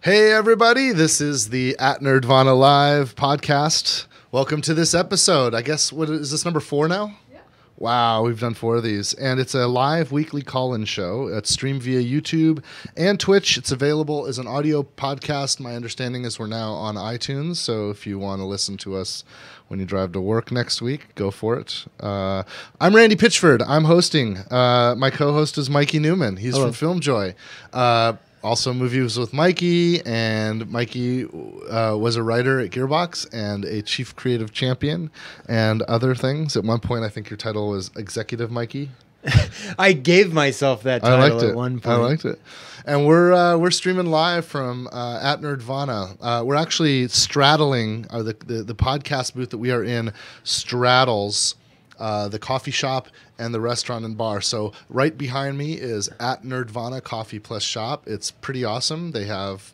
Hey everybody, this is the At Nerdvana Live podcast. Welcome to this episode. I guess, what is this, number 4 now? Yeah. Wow, we've done 4 of these. And it's a live weekly call-in show. It's streamed via YouTube and Twitch. It's available as an audio podcast. My understanding is we're now on iTunes, so if you want to listen to us when you drive to work next week, go for it. I'm Randy Pitchford. I'm hosting. My co-host is Mikey Neumann. He's from FilmJoy. Also movies with Mikey, and Mikey was a writer at Gearbox and a chief creative champion and other things. At one point, I think your title was Executive Mikey. I gave myself that title at one point. I liked it. And we're streaming live from at Nerdvana. We're actually straddling the podcast booth that we are in straddles the coffee shop and the restaurant and bar. So right behind me is at Nerdvana Coffee Plus Shop. It's pretty awesome. They have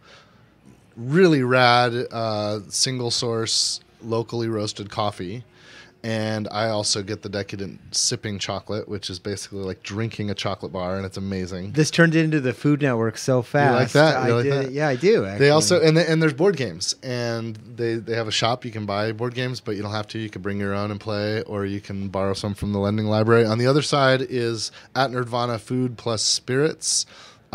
really rad single source, locally roasted coffee. And I also get the decadent sipping chocolate, which is basically like drinking a chocolate bar, and it's amazing. This turned into the Food Network so fast. You like that? You like that? Yeah, I do, actually. They also, and there's board games, and they have a shop. You can buy board games, but you don't have to. You can bring your own and play, or you can borrow some from the lending library. On the other side is at Nerdvana Food Plus Spirits.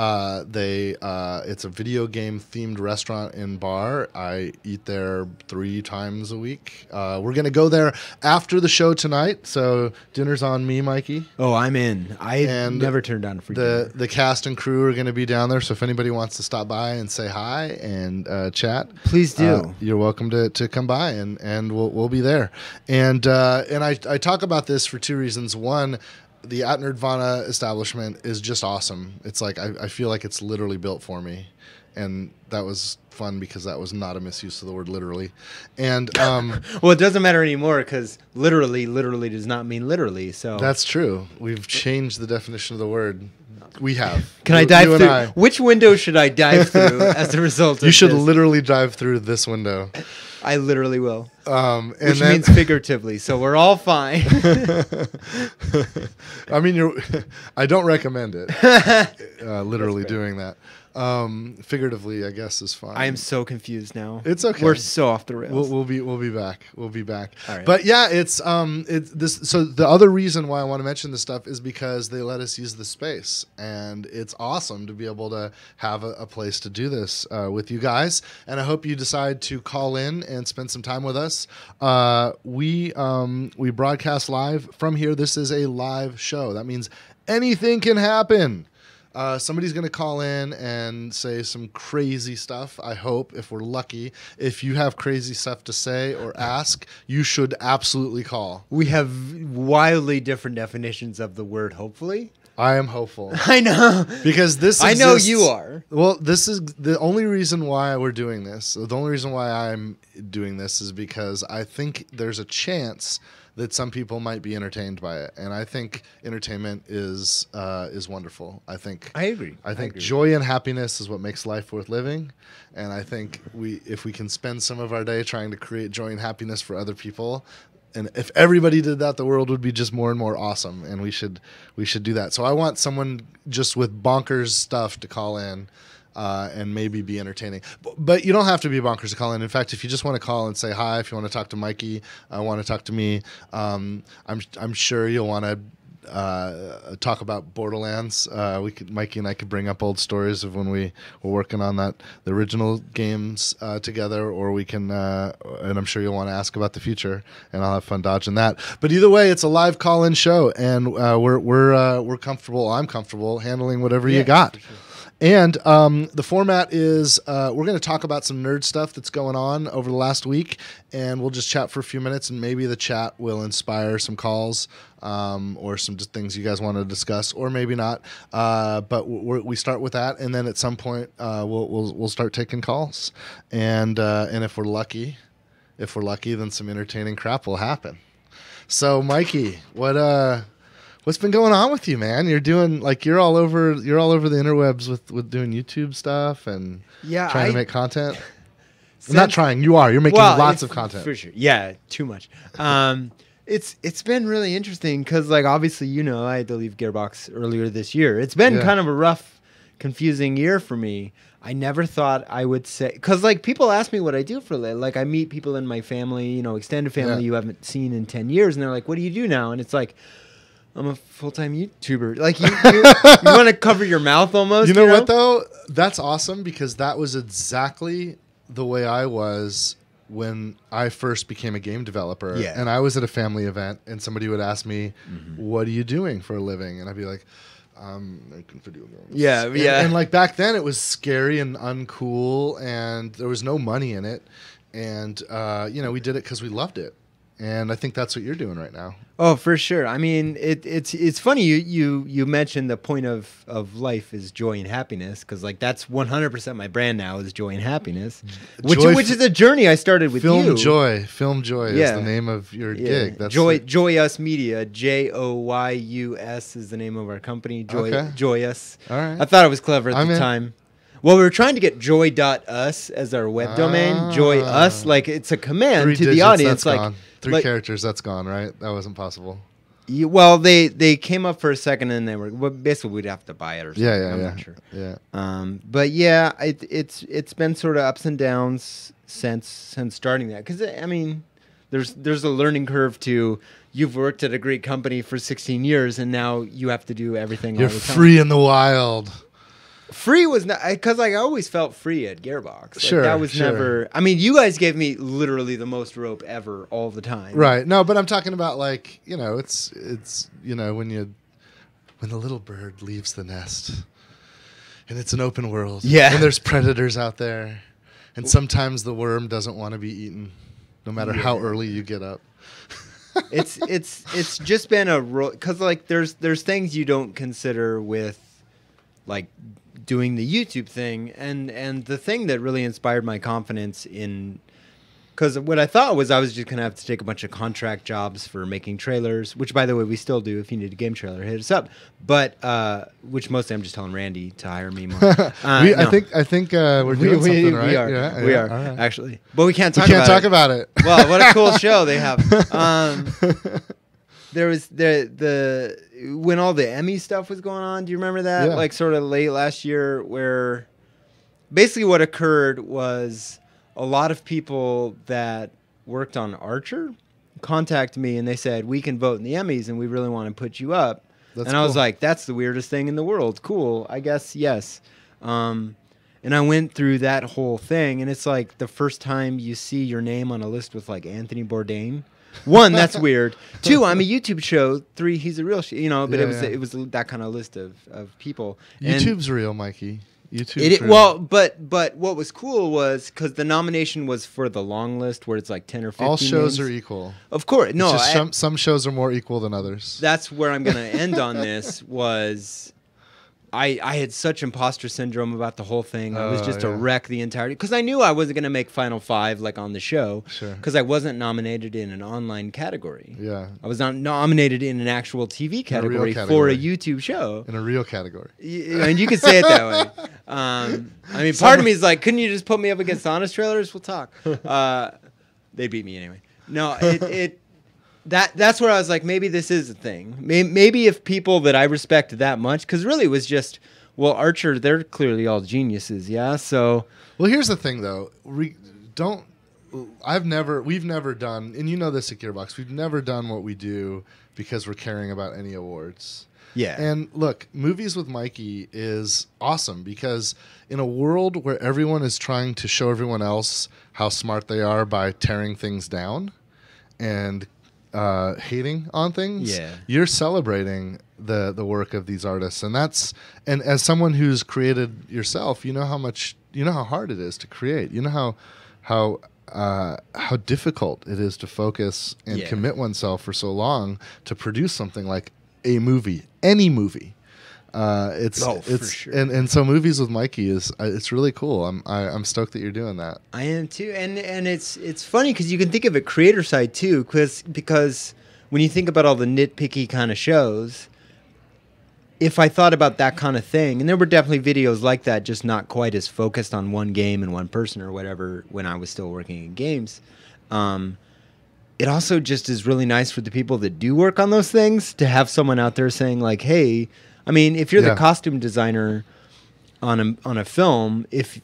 It's a video game themed restaurant and bar. I eat there 3 times a week. We're going to go there after the show tonight. So dinner's on me, Mikey. Oh, I'm in. I never turned down for dinner. The cast and crew are going to be down there. So if anybody wants to stop by and say hi and chat, please do. You're welcome to come by, and we'll be there. And I talk about this for 2 reasons. One, the At Nerdvana establishment is just awesome. It's like I feel like it's literally built for me, and that was fun because that was not a misuse of the word literally. And well, it doesn't matter anymore because literally does not mean literally. So that's true. We've changed the definition of the word. We have. Can I dive through? Which window should I dive through as a result of this? You should literally dive through this window. I literally will. Which means figuratively, so we're all fine. I mean, I don't recommend it. Literally doing that. Figuratively, I guess, is fine. I am so confused now. It's okay. We're so off the rails. We'll be back. We'll be back. All right. But yeah, it's this. So the other reason why I want to mention this stuff is because they let us use the space, and it's awesome to be able to have a place to do this with you guys. And I hope you decide to call in and spend some time with us. We broadcast live from here. This is a live show. That means anything can happen. Somebody's going to call in and say some crazy stuff, I hope, if we're lucky. If you have crazy stuff to say or ask, you should absolutely call. We have wildly different definitions of the word hopefully. I am hopeful. I know. Because this exists. I know you are. Well, this is the only reason why we're doing this. The only reason why I'm doing this is because I think there's a chance that some people might be entertained by it, and I think entertainment is wonderful. I agree. I think joy and happiness is what makes life worth living, and I think if we can spend some of our day trying to create joy and happiness for other people, and if everybody did that, the world would be just more and more awesome, and we should do that. So I want someone just with bonkers stuff to call in. And maybe be entertaining. But you don't have to be bonkers to call in. In fact, if you just want to call and say hi, if you want to talk to Mikey, want to talk to me, I'm sure you'll want to talk about Borderlands. Mikey and I could bring up old stories of when we were working on the original games together, or we can, and I'm sure you'll want to ask about the future, and I'll have fun dodging that. But either way, it's a live call-in show, and we're comfortable. I'm comfortable handling whatever you got. For sure. And the format is we're going to talk about some nerd stuff that's going on over the last week, and we'll just chat for a few minutes, and maybe the chat will inspire some calls or some just things you guys want to discuss, or maybe not. But we start with that, and then at some point we'll start taking calls, and if we're lucky, then some entertaining crap will happen. So, Mikey, what's been going on with you, man? You're all over the interwebs with doing YouTube stuff and trying to make content. Not trying, you are. You're making lots of content. For sure. Yeah, too much. It's been really interesting because, like, obviously, I had to leave Gearbox earlier this year. It's been kind of a rough confusing year for me. I never thought I would say, because like people ask me what I do for a living. Like I meet people in my family, you know, extended family you haven't seen in 10 years, and they're like, "What do you do now?" And it's like, I'm a full-time YouTuber. Like you want to cover your mouth almost. You know what though? That's awesome because that was exactly the way I was when I first became a game developer. Yeah. And I was at a family event, and somebody would ask me, "What are you doing for a living?" And I'd be like, making video games. Yeah, yeah. And like back then, it was scary and uncool, and there was no money in it. And you know, we did it because we loved it. And I think that's what you're doing right now. Oh, for sure. I mean, it's funny you mentioned the point of life is joy and happiness, because like that's 100% my brand now is joy and happiness, which is a journey I started with FilmJoy. FilmJoy is the name of your gig. That's Joyous Media. JOYUS is the name of our company. Joyous. All right. I thought it was clever at the time. Well, we were trying to get joy.us as our web domain. Joy us, like it's a command to the audience. Like gone. Three characters, that's gone, right? That wasn't possible. Well, they came up for a second, and they were basically we'd have to buy it or something. I'm not sure. Yeah. But yeah, it's been sort of ups and downs since starting that, because I mean, there's a learning curve to. You've worked at a great company for 16 years, and now you have to do everything. You're all the time. Free in the wild. Free was not, because like I always felt free at Gearbox. Like, sure, that was never. I mean, you guys gave me literally the most rope ever, all the time. Right. No, but I'm talking about like, you know, it's you know, when the little bird leaves the nest, and it's an open world. Yeah. And there's predators out there, and sometimes the worm doesn't want to be eaten, no matter how early you get up. It's just been a because like there's things you don't consider with like doing the YouTube thing, and the thing that really inspired my confidence in, because what I thought was I was just gonna have to take a bunch of contract jobs for making trailers, which by the way we still do. If you need a game trailer, hit us up. But which mostly I'm just telling Randy to hire me more. I think we're doing something right. We are right. actually, but we can't talk. About it. Well, what a cool show they have. There was the when all the Emmy stuff was going on. Do you remember that? Yeah. Like sort of late last year, where basically what occurred was a lot of people that worked on Archer contacted me and they said, "We can vote in the Emmys and we really want to put you up." And I was like, "That's the weirdest thing in the world. Cool, I guess yes." And I went through that whole thing, and it's like the first time you see your name on a list with like Anthony Bourdain. One, that's weird. Two, I'm a YouTube show. Three, he's a real you know, but it was that kind of list of people. YouTube's real, Mikey. Well, but what was cool was because the nomination was for the long list where it's like 10 or 15 all shows names. Are equal. Of course. No, some shows are more equal than others. That's where I'm going to end on this was I had such imposter syndrome about the whole thing. I was just a wreck the entirety because I knew I wasn't going to make Final Five like on the show because I wasn't nominated in an online category. Yeah, I was not nominated in an actual TV category for a YouTube show. In a real category. And you could say it that way. I mean, part of me is like, couldn't you just put me up against Honest Trailers? We'll talk. They beat me anyway. No, That's where I was like, maybe this is a thing. Maybe if people that I respect that much, because really it was just, well, Archer, they're clearly all geniuses, yeah. So, well, here's the thing, though. We've never done, and you know this at Gearbox, we've never done what we do because we're caring about any awards. Yeah. And look, Movies with Mikey is awesome because in a world where everyone is trying to show everyone else how smart they are by tearing things down and hating on things, you're celebrating the work of these artists, and as someone who's created yourself, you know how hard it is to create. You know how difficult it is to focus and commit oneself for so long to produce something like a movie, any movie. For sure. And so Movies with Mikey is it's really cool. I'm stoked that you're doing that. I am too, and it's funny because you can think of it creator side too, because when you think about all the nitpicky kind of shows, if I thought about that kind of thing, and there were definitely videos like that, just not quite as focused on one game and one person or whatever when I was still working in games. It also just is really nice for the people that do work on those things to have someone out there saying like, hey. I mean, if you're the costume designer, on a film, if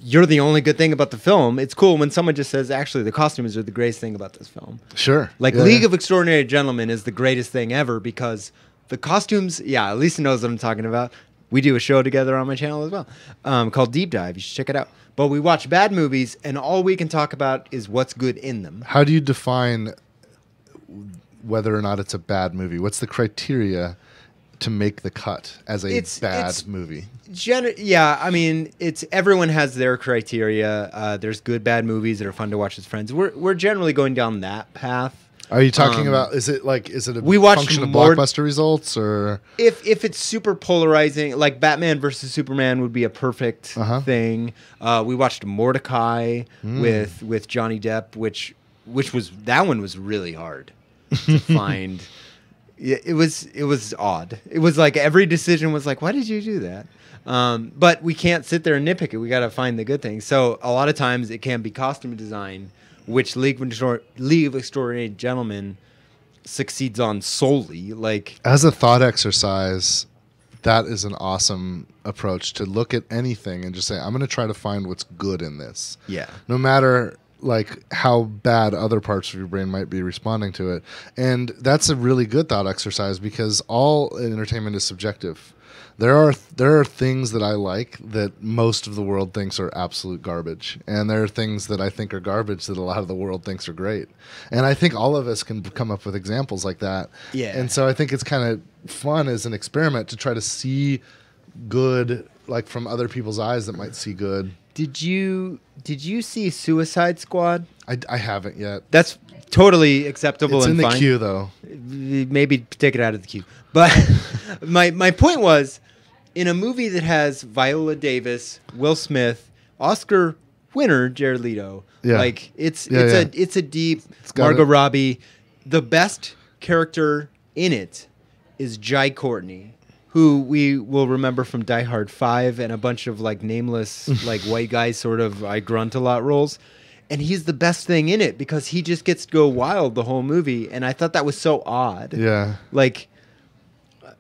you're the only good thing about the film, it's cool when someone just says, actually, the costumes are the greatest thing about this film. Sure. Like League of Extraordinary Gentlemen is the greatest thing ever because the costumes, Lisa knows what I'm talking about. We do a show together on my channel as well called Deep Dive. You should check it out. But we watch bad movies, and all we can talk about is what's good in them. How do you define whether or not it's a bad movie? What's the criteria to make the cut as a bad movie? I mean, everyone has their criteria. There's good, bad movies that are fun to watch as friends. We're generally going down that path. Are you talking about? Is it a we function of blockbuster results, or if it's super polarizing, like Batman versus Superman would be a perfect thing. We watched Mordecai with Johnny Depp, which that one was really hard to find. It was odd. It was like every decision was like, why did you do that? But we can't sit there and nitpick it. We got to find the good things. So a lot of times it can be costume design, which League of Extraordinary Gentlemen succeeds on solely. Like as a thought exercise, that is an awesome approach to look at anything and just say, I'm going to try to find what's good in this. Yeah. No matter like how bad other parts of your brain might be responding to it. And that's a really good thought exercise because all entertainment is subjective. There are things that I like that most of the world thinks are absolute garbage. And there are things that I think are garbage that a lot of the world thinks are great. And I think all of us can come up with examples like that. Yeah. And so I think it's kind of fun as an experiment to try to see good like from other people's eyes that might see good. Did you see Suicide Squad? I haven't yet. That's totally acceptable it's and in fine. the queue though. Maybe take it out of the queue. But my point was, in a movie that has Viola Davis, Will Smith, Oscar winner Jared Leto, like it's a deep Margot Robbie. The best character in it is Jai Courtney, who we will remember from Die Hard 5 and a bunch of like nameless like white guy sort of I grunt a lot roles. And he's the best thing in it because he just gets to go wild the whole movie. And I thought that was so odd. Yeah. Like,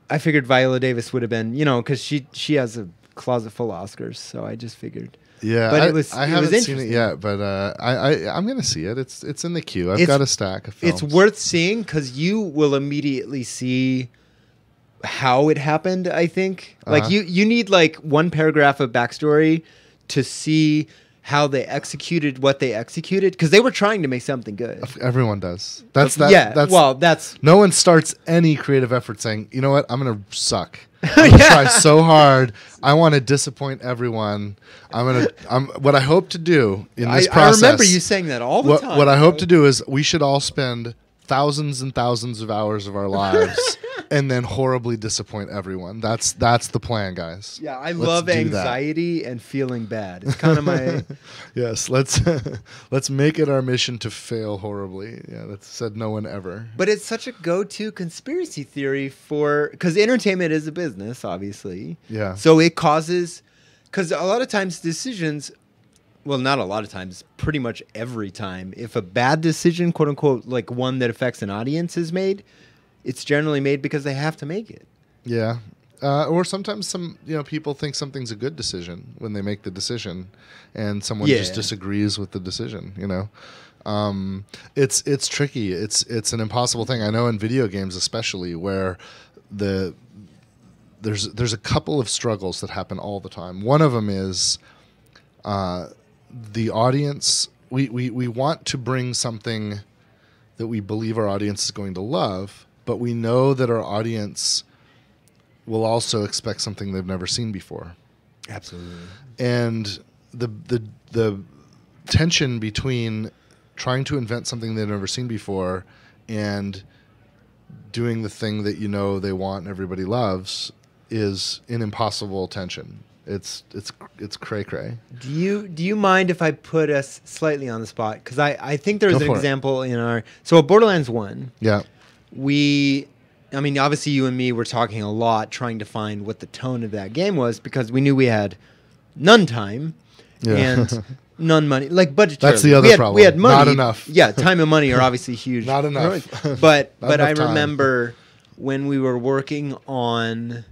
I figured Viola Davis would have been, because she has a closet full of Oscars. So I just figured. Yeah, but I haven't seen it yet, but I'm gonna see it. It's in the queue. I've got a stack of films. It's worth seeing because you will immediately see how it happened. I think like you need like one paragraph of backstory to see how they executed what they executed because they were trying to make something good. Everyone does. That's no one starts any creative effort saying, you know what, I'm gonna suck. I'm gonna try so hard. I want to disappoint everyone. What I hope to do in this process. I remember you saying that all the time. What I hope to do is we should all spend thousands and thousands of hours of our lives and then horribly disappoint everyone. That's the plan, guys. Yeah, I love anxiety and feeling bad. It's kind of my yes. Let's make it our mission to fail horribly. Yeah, that said no one ever. But it's such a go-to conspiracy theory because entertainment is a business, obviously. Yeah. So it causes because a lot of times decisions. Well, not a lot of times, pretty much every time. If a bad decision, quote unquote, like one that affects an audience is made, it's generally made because they have to make it. Yeah. Or sometimes people think something's a good decision when they make the decision and someone just disagrees with the decision, It's tricky. It's an impossible thing. I know in video games especially where there's a couple of struggles that happen all the time. One of them is the audience, we want to bring something that we believe our audience is going to love, but we know that our audience will also expect something they've never seen before. Absolutely. And the tension between trying to invent something they've never seen before and doing the thing that they want and everybody loves is an impossible tension. It's cray cray. Do you mind if I put us slightly on the spot? Because I think there's an example in our Borderlands 1. Yeah. Obviously you and me were talking a lot trying to find what the tone of that game was because we knew we had none time and none money. Like budgetarily. That's the other problem. We had money. Not enough. Yeah, time and money are obviously huge. Not enough. But I remember when we were working on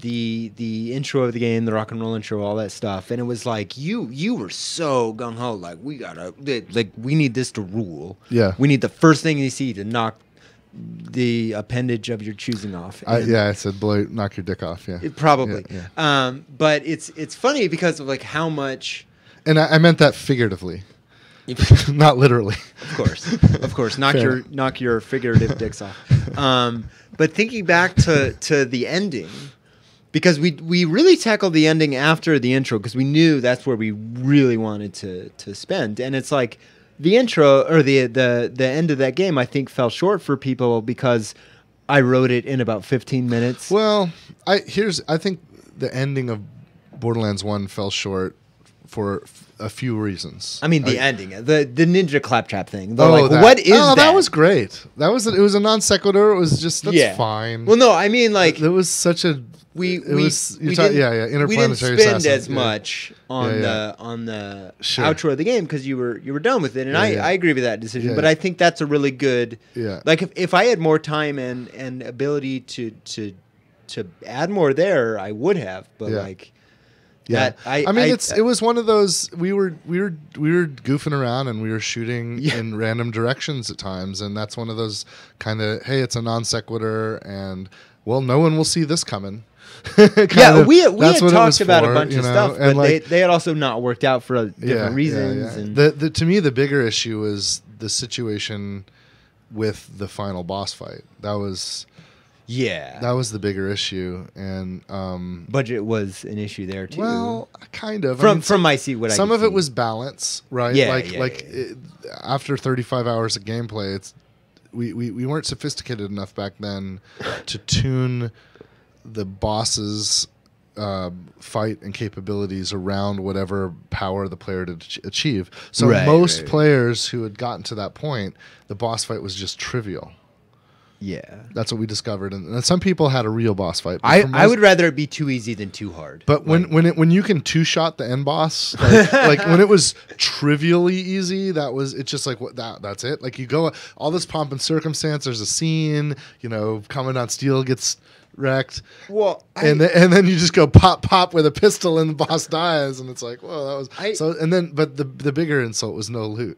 the intro of the game, the rock and roll intro, all that stuff, and it was like you were so gung ho, like we need this to rule. Yeah. We need the first thing you see to knock the appendage of your choosing off. I said knock your dick off. Yeah, probably. Yeah. But it's funny because of like how much. And I meant that figuratively, not literally. Of course, knock your figurative dicks off. But thinking back to the ending, because we really tackled the ending after the intro because we knew that's where we really wanted to spend, and it's like. The intro or the end of that game, I think, fell short for people because I wrote it in about 15 minutes. Well, I think the ending of Borderlands 1 fell short for a few reasons. I mean, the ending, the ninja claptrap thing. What is that? That was great. It was a non sequitur. It was just fine. Well, no, I mean like it was such a interplanetary we didn't spend assassin. as much on the outro of the game because you were done with it, and I agree with that decision. But I think that's a really good. Yeah. Like if I had more time and ability to add more there, I would have. But like. Yeah, it was one of those. We were goofing around and we were shooting in random directions at times, and that's one of those kind of hey, it's a non sequitur, and well, no one will see this coming. We had talked about a bunch of stuff, but they had also not worked out for different reasons. And to me, the bigger issue was the situation with the final boss fight. That was the bigger issue, and budget was an issue there too. Well, kind of from my seat. Some of it was balance, right? After 35 hours of gameplay, we weren't sophisticated enough back then to tune the boss's fight and capabilities around whatever power the player to achieve. So most players who had gotten to that point, the boss fight was just trivial. Yeah, that's what we discovered, and some people had a real boss fight. I would rather it be too easy than too hard. But when you can two-shot the end boss, like when it was trivially easy, it's just like that's it. Like you go all this pomp and circumstance. There's a scene, Commandant Steele gets wrecked. Well, and then you just go pop with a pistol, and the boss dies, and it's like, whoa, that was so. And then, but the bigger insult was no loot.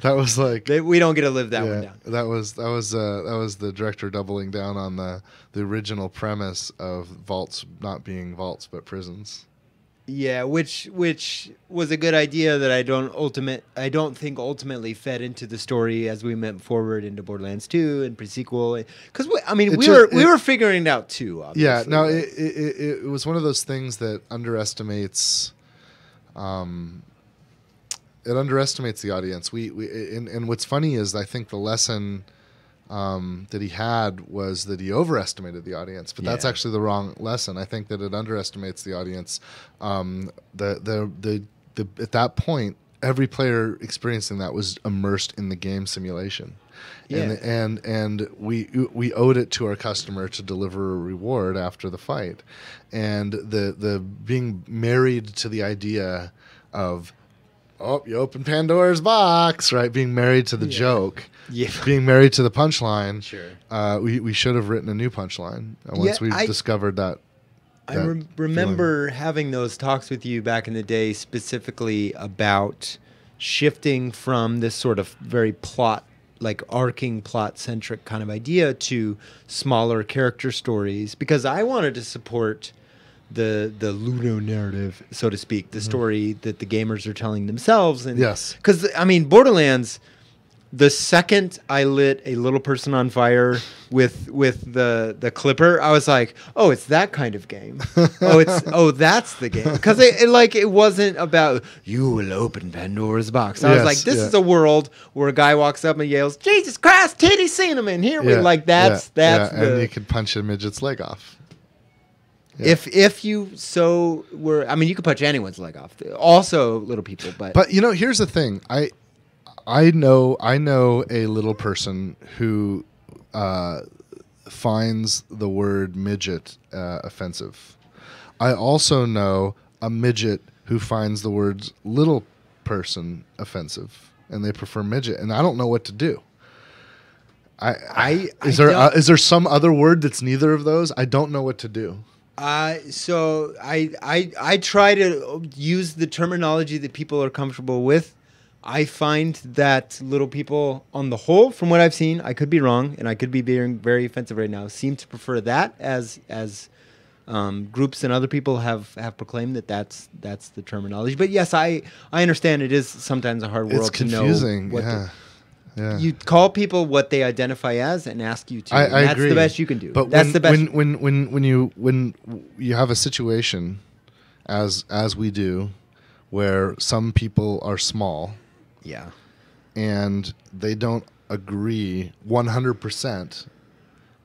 That was like we don't get to live that one down. That was the director doubling down on the original premise of vaults not being vaults but prisons. Yeah, which was a good idea that I don't think ultimately fed into the story as we went forward into Borderlands 2 and pre-sequel. Because we were figuring it out too. Obviously. Yeah, no, it was one of those things that underestimates. It underestimates the audience. And what's funny is I think the lesson that he had was that he overestimated the audience, but that's actually the wrong lesson. I think that it underestimates the audience. At that point, every player experiencing that was immersed in the game simulation. Yeah. And we owed it to our customer to deliver a reward after the fight, and the being married to the idea of. Oh, you open Pandora's box, right? Being married to the joke, being married to the punchline. Sure, we should have written a new punchline once we discovered that. I remember having those talks with you back in the day, specifically about shifting from this sort of very arcing plot-centric kind of idea to smaller character stories, because I wanted to support the ludo narrative, so to speak, the story that the gamers are telling themselves. And because I mean, Borderlands, the second I lit a little person on fire with the clipper, I was like, oh, it's that kind of game. That's the game, because it wasn't about you will open Pandora's box. I was like, this is a world where a guy walks up and yells, Jesus Christ, titty cinnamon, here we that's and you could punch a midget's leg off. Yeah. If you so were, I mean, you could punch anyone's leg off. Also, little people, but here's the thing. I know a little person who finds the word midget offensive. I also know a midget who finds the words little person offensive, and they prefer midget. And I don't know what to do. Is there some other word that's neither of those? I don't know what to do. So I try to use the terminology that people are comfortable with. I find that little people, on the whole, from what I've seen, I could be wrong, and I could be being very offensive right now, seem to prefer that as groups and other people have proclaimed that's the terminology. But yes, I understand it is sometimes a hard world to know. It's confusing. Yeah. You call people what they identify as and ask you to. I that's agree. the best you can do. But that's the best. When you have a situation, as we do, where some people are small, yeah, and they don't agree 100%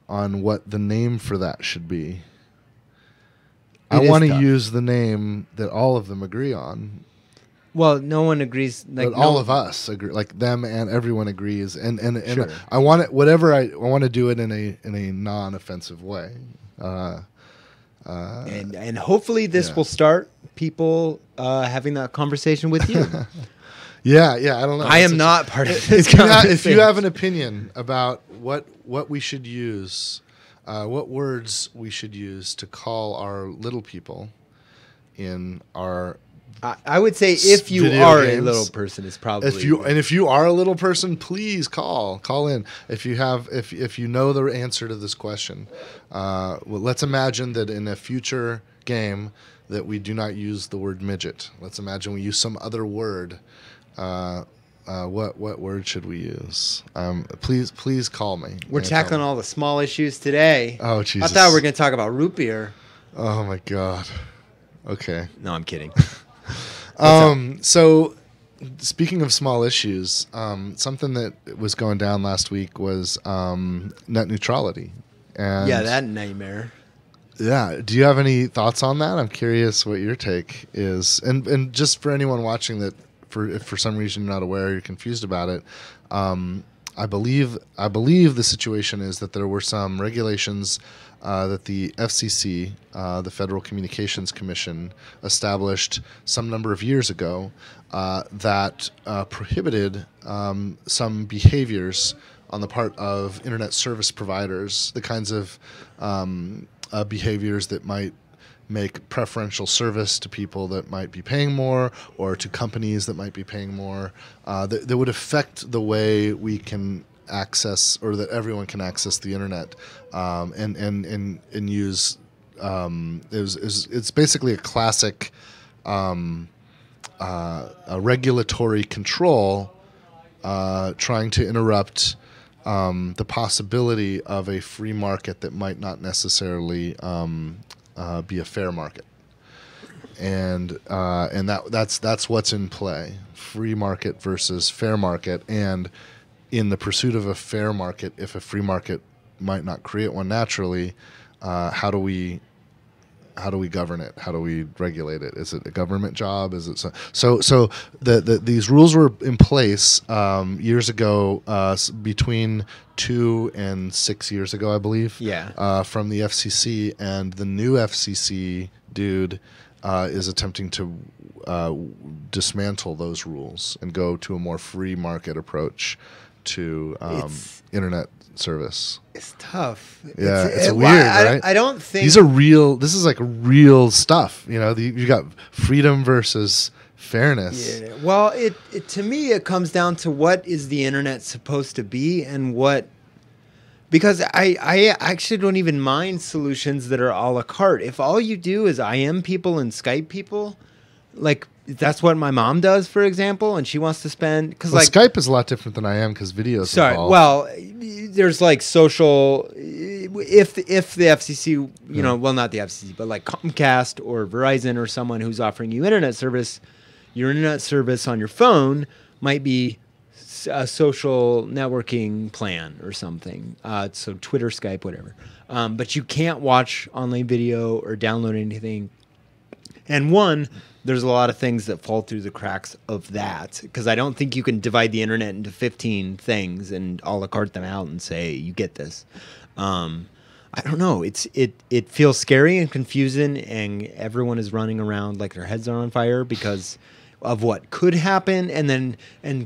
on what the name for that should be. I want to use the name that all of them agree on. Well, no one agrees. But all of us agree, like them and everyone agrees, and Sure. I want it. Whatever I want to do it in a non-offensive way. And hopefully this will start people having that conversation with you. Yeah. I don't know. I am not part of this conversation. If you have an opinion about what we should use, what words we should use to call our little people in our I would say if you are a little person, it's probably if you are a little person, please call in. If you know the answer to this question, well, let's imagine that in a future game that we do not use the word midget. Let's imagine we use some other word. What word should we use? Please call me. We're tackling all the small issues today. Oh Jesus! I thought we were going to talk about root beer. Oh my God. Okay. No, I'm kidding. So speaking of small issues, something that was going down last week was net neutrality. And yeah, that nightmare. Yeah. Do you have any thoughts on that? I'm curious what your take is. And just for anyone watching that, if for some reason you're not aware, you're confused about it, I believe the situation is that there were some regulations that the FCC, the Federal Communications Commission, established some number of years ago that prohibited some behaviors on the part of internet service providers, the kinds of behaviors that might make preferential service to people that might be paying more or to companies that might be paying more, that would affect the way we can access, or that everyone can access the internet, and use. It's basically a classic a regulatory control trying to interrupt the possibility of a free market that might not necessarily be a fair market. And that's what's in play: free market versus fair market. And in the pursuit of a fair market, if a free market might not create one naturally, how do we govern it? How do we regulate it? Is it a government job? Is it so? These rules were in place years ago, between 2 and 6 years ago, I believe. Yeah. From the FCC, and the new FCC dude is attempting to dismantle those rules and go to a more free market approach to internet service. It's tough. Yeah, it's weird, right? I don't think these are real. This is like real stuff. You know, you got freedom versus fairness. Yeah. Well, it to me it comes down to what is the internet supposed to be, and what. Because I actually don't even mind solutions that are a la carte. If all you do is IM people and Skype people, like that's what my mom does, for example, and she wants to spend Skype is a lot different than IM because videos. Sorry, involved. Well, there's like social. If the FCC, well, not the FCC, but like Comcast or Verizon or someone who's offering you internet service, your internet service on your phone might be a social networking plan or something. So Twitter, Skype, whatever. But you can't watch online video or download anything. And there's a lot of things that fall through the cracks of that, because I don't think you can divide the internet into 15 things and a la carte them out and say, you get this. I don't know. It feels scary and confusing, and everyone is running around like their heads are on fire because of what could happen. And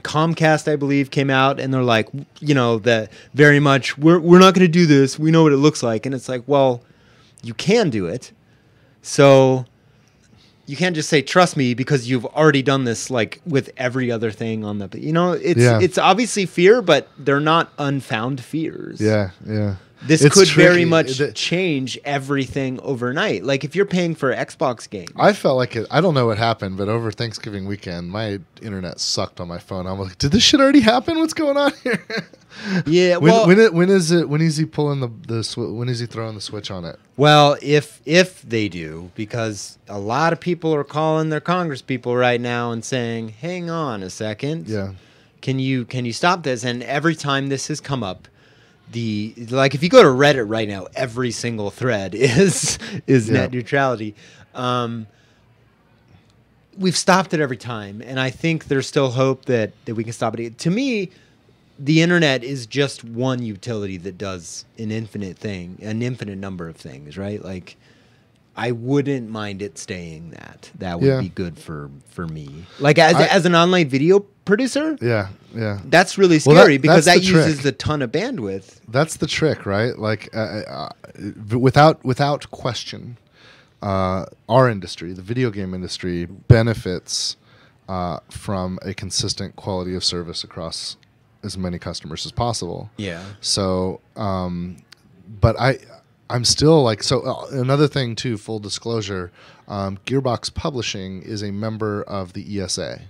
Comcast, I believe, came out and they're like, that very much, we're not going to do this. We know what it looks like. And it's like, well, you can do it. So you can't just say trust me because you've already done this like with every other thing on the. It's obviously fear, but they're not unfound fears. Yeah. This It's could tricky. very much change everything overnight. Like if you're paying for Xbox games. I felt like it. I don't know what happened, but over Thanksgiving weekend, my internet sucked on my phone. I'm like, did this shit already happen? What's going on here? Yeah. When is it? When is he pulling when is he throwing the switch on it? Well, if they do, because a lot of people are calling their Congress people right now and saying, "Hang on a second. Yeah. Can you stop this?" And every time this has come up. If you go to Reddit right now, every single thread is net neutrality. We've stopped it every time, and I think there's still hope that we can stop it. To me, the internet is just one utility that does an infinite number of things, right? Like, I wouldn't mind it staying that. That would be good for me. Like as an online video producer. Yeah. That's really scary because that trick. uses a ton of bandwidth. That's the trick, right? Like without question, our industry, the video game industry, benefits from a consistent quality of service across as many customers as possible. Yeah. So, but I'm still like, so another thing too, full disclosure, Gearbox Publishing is a member of the ESA,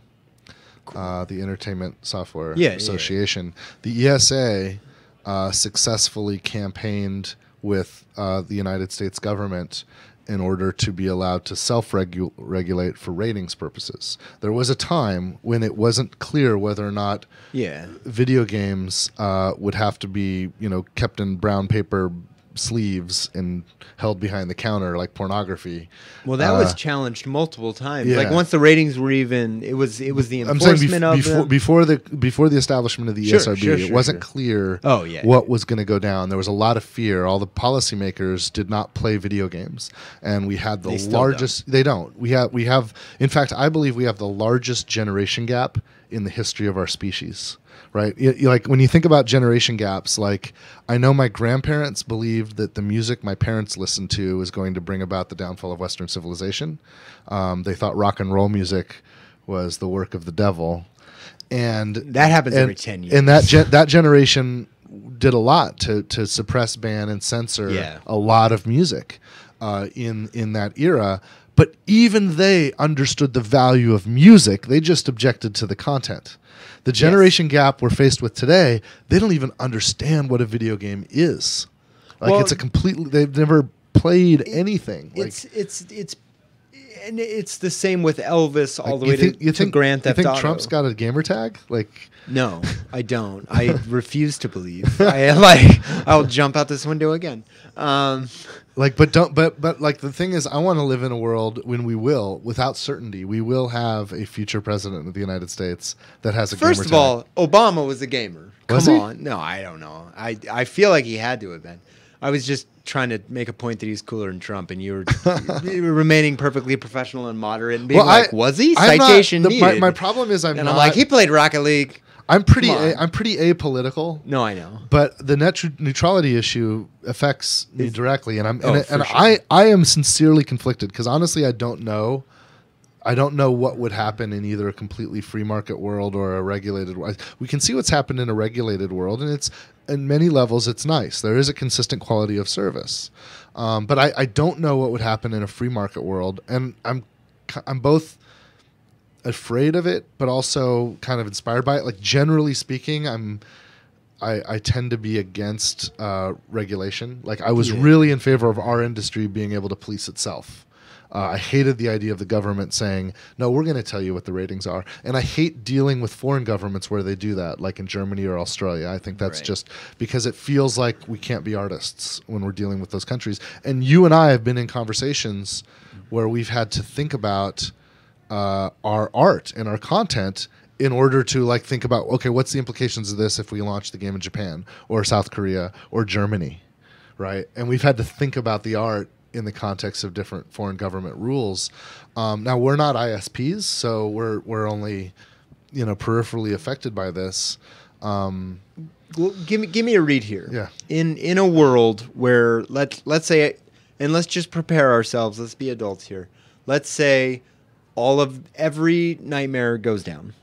the Entertainment Software Association. The ESA successfully campaigned with the United States government in order to be allowed to self-regulate for ratings purposes. There was a time when it wasn't clear whether or not video games would have to be, kept in brown paper sleeves and held behind the counter like pornography. Well, that was challenged multiple times. Like once the ratings were even, it was the enforcement before the establishment of the ESRB, it wasn't clear what was going to go down. There was a lot of fear. All the policymakers did not play video games, and we had the largest. They don't. We have. In fact, I believe we have the largest generation gap in the history of our species. Right, like when you think about generation gaps, like I know my grandparents believed that the music my parents listened to was going to bring about the downfall of Western civilization. They thought rock and roll music was the work of the devil, and that happens every 10 years. And that generation did a lot to suppress, ban, and censor a lot of music in that era. But even they understood the value of music; they just objected to the content. The generation gap we're faced with today, they don't even understand what a video game is. Like it's a completely, they've never played anything. It's the same with Elvis all the way to Grand Theft Auto. You think Trump's got a gamer tag? Like, no, I don't. I refuse to believe. I'll jump out this window again. But like the thing is, I want to live in a world when we will, without certainty, we will have a future president of the United States that has a gamer tag. First of all, Obama was a gamer. Was Come he? on. No, I don't know. I feel like he had to have been. I was just trying to make a point that he's cooler than Trump, and you were remaining perfectly professional and moderate and being was he? Citation needed. My problem is I'm like, he played Rocket League. I'm pretty apolitical. No, I know. But the net neutrality issue affects me directly, and I am sincerely conflicted because honestly, I don't know. I don't know what would happen in either a completely free market world or a regulated world. We can see what's happened in a regulated world, and it's in many levels it's nice. There is a consistent quality of service, but I don't know what would happen in a free market world, and I'm both afraid of it, but also kind of inspired by it. Like generally speaking, I tend to be against regulation. Like I was really in favor of our industry being able to police itself. I hated the idea of the government saying, no, we're going to tell you what the ratings are. And I hate dealing with foreign governments where they do that, like in Germany or Australia. I think that's just because it feels like we can't be artists when we're dealing with those countries. And you and I have been in conversations where we've had to think about our art and our content in order to like think about, okay, what's the implications of this if we launch the game in Japan or South Korea or Germany, right? And we've had to think about the art in the context of different foreign government rules. Now we're not ISPs, so we're only, peripherally affected by this. Well, give me a read here. Yeah. In a world where let's say and let's just prepare ourselves. Let's be adults here. Let's say every nightmare goes down.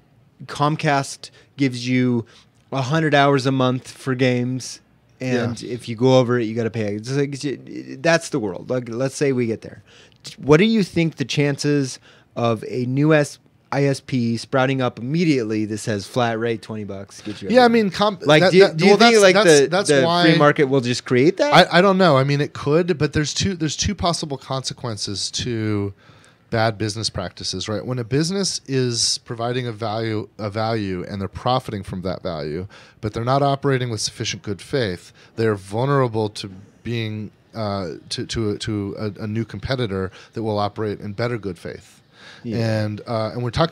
Comcast gives you 100 hours a month for games, and if you go over it, you got to pay. It's like, that's the world. Like, let's say we get there. What do you think the chances of a new ISP sprouting up immediately that says flat rate $20 get you? Yeah, I mean, do you think like the why free market will just create that? I don't know. I mean, it could, but there's two possible consequences to bad business practices, right? When a business is providing a value and they're profiting from that value, but they're not operating with sufficient good faith, they're vulnerable to being to a new competitor that will operate in better good faith. Yeah. And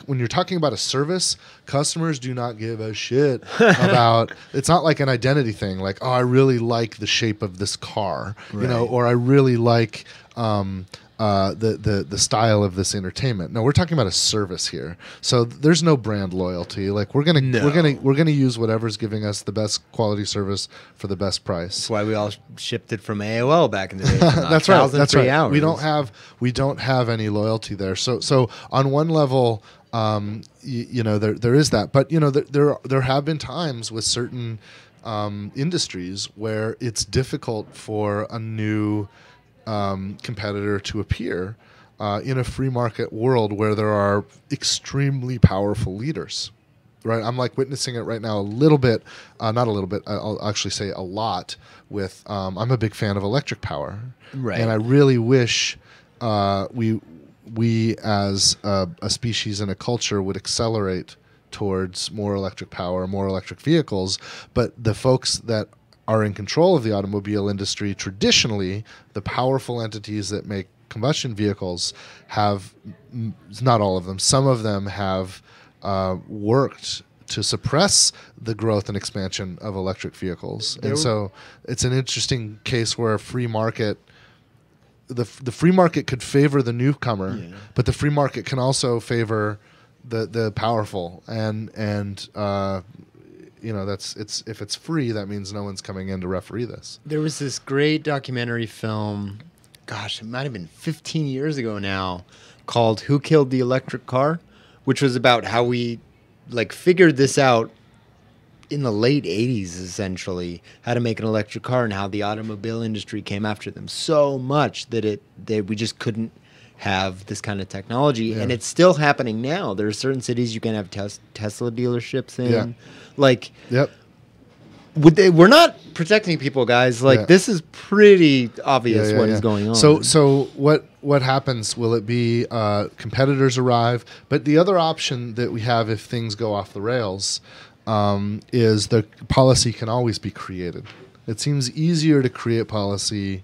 when you're talking about a service, customers do not give a shit about. It's not like an identity thing, like, oh, I really like the shape of this car, right, or I really like the style of this entertainment. No, we're talking about a service here. So there's no brand loyalty. Like we're gonna use whatever's giving us the best quality service for the best price. That's why we all shipped it from AOL back in the day. That's right. That's right. Hours. We don't have any loyalty there. So on one level, there is that. But there have been times with certain industries where it's difficult for a new competitor to appear in a free market world where there are extremely powerful leaders, right? I'm like witnessing it right now a little bit, not a little bit, I'll actually say a lot with, I'm a big fan of electric power. Right. And I really wish we as a species and a culture would accelerate towards more electric power, more electric vehicles, but the folks that are in control of the automobile industry, traditionally, the powerful entities that make combustion vehicles have, not all of them, some of them have worked to suppress the growth and expansion of electric vehicles. And so it's an interesting case where a free market, the free market could favor the newcomer, but the free market can also favor the powerful. And if it's free, that means no one's coming in to referee this. There was this great documentary film, gosh, it might have been 15 years ago now, called Who Killed the Electric Car, which was about how we figured this out in the late 80s, essentially, how to make an electric car, and how the automobile industry came after them so much that we just couldn't have this kind of technology. Yeah. And it's still happening now. There are certain cities you can have Tesla dealerships in. Yeah. We're not protecting people, guys. This is pretty obvious what is going on. So what happens? Will it be competitors arrive? But the other option that we have if things go off the rails is the policy can always be created. It seems easier to create policy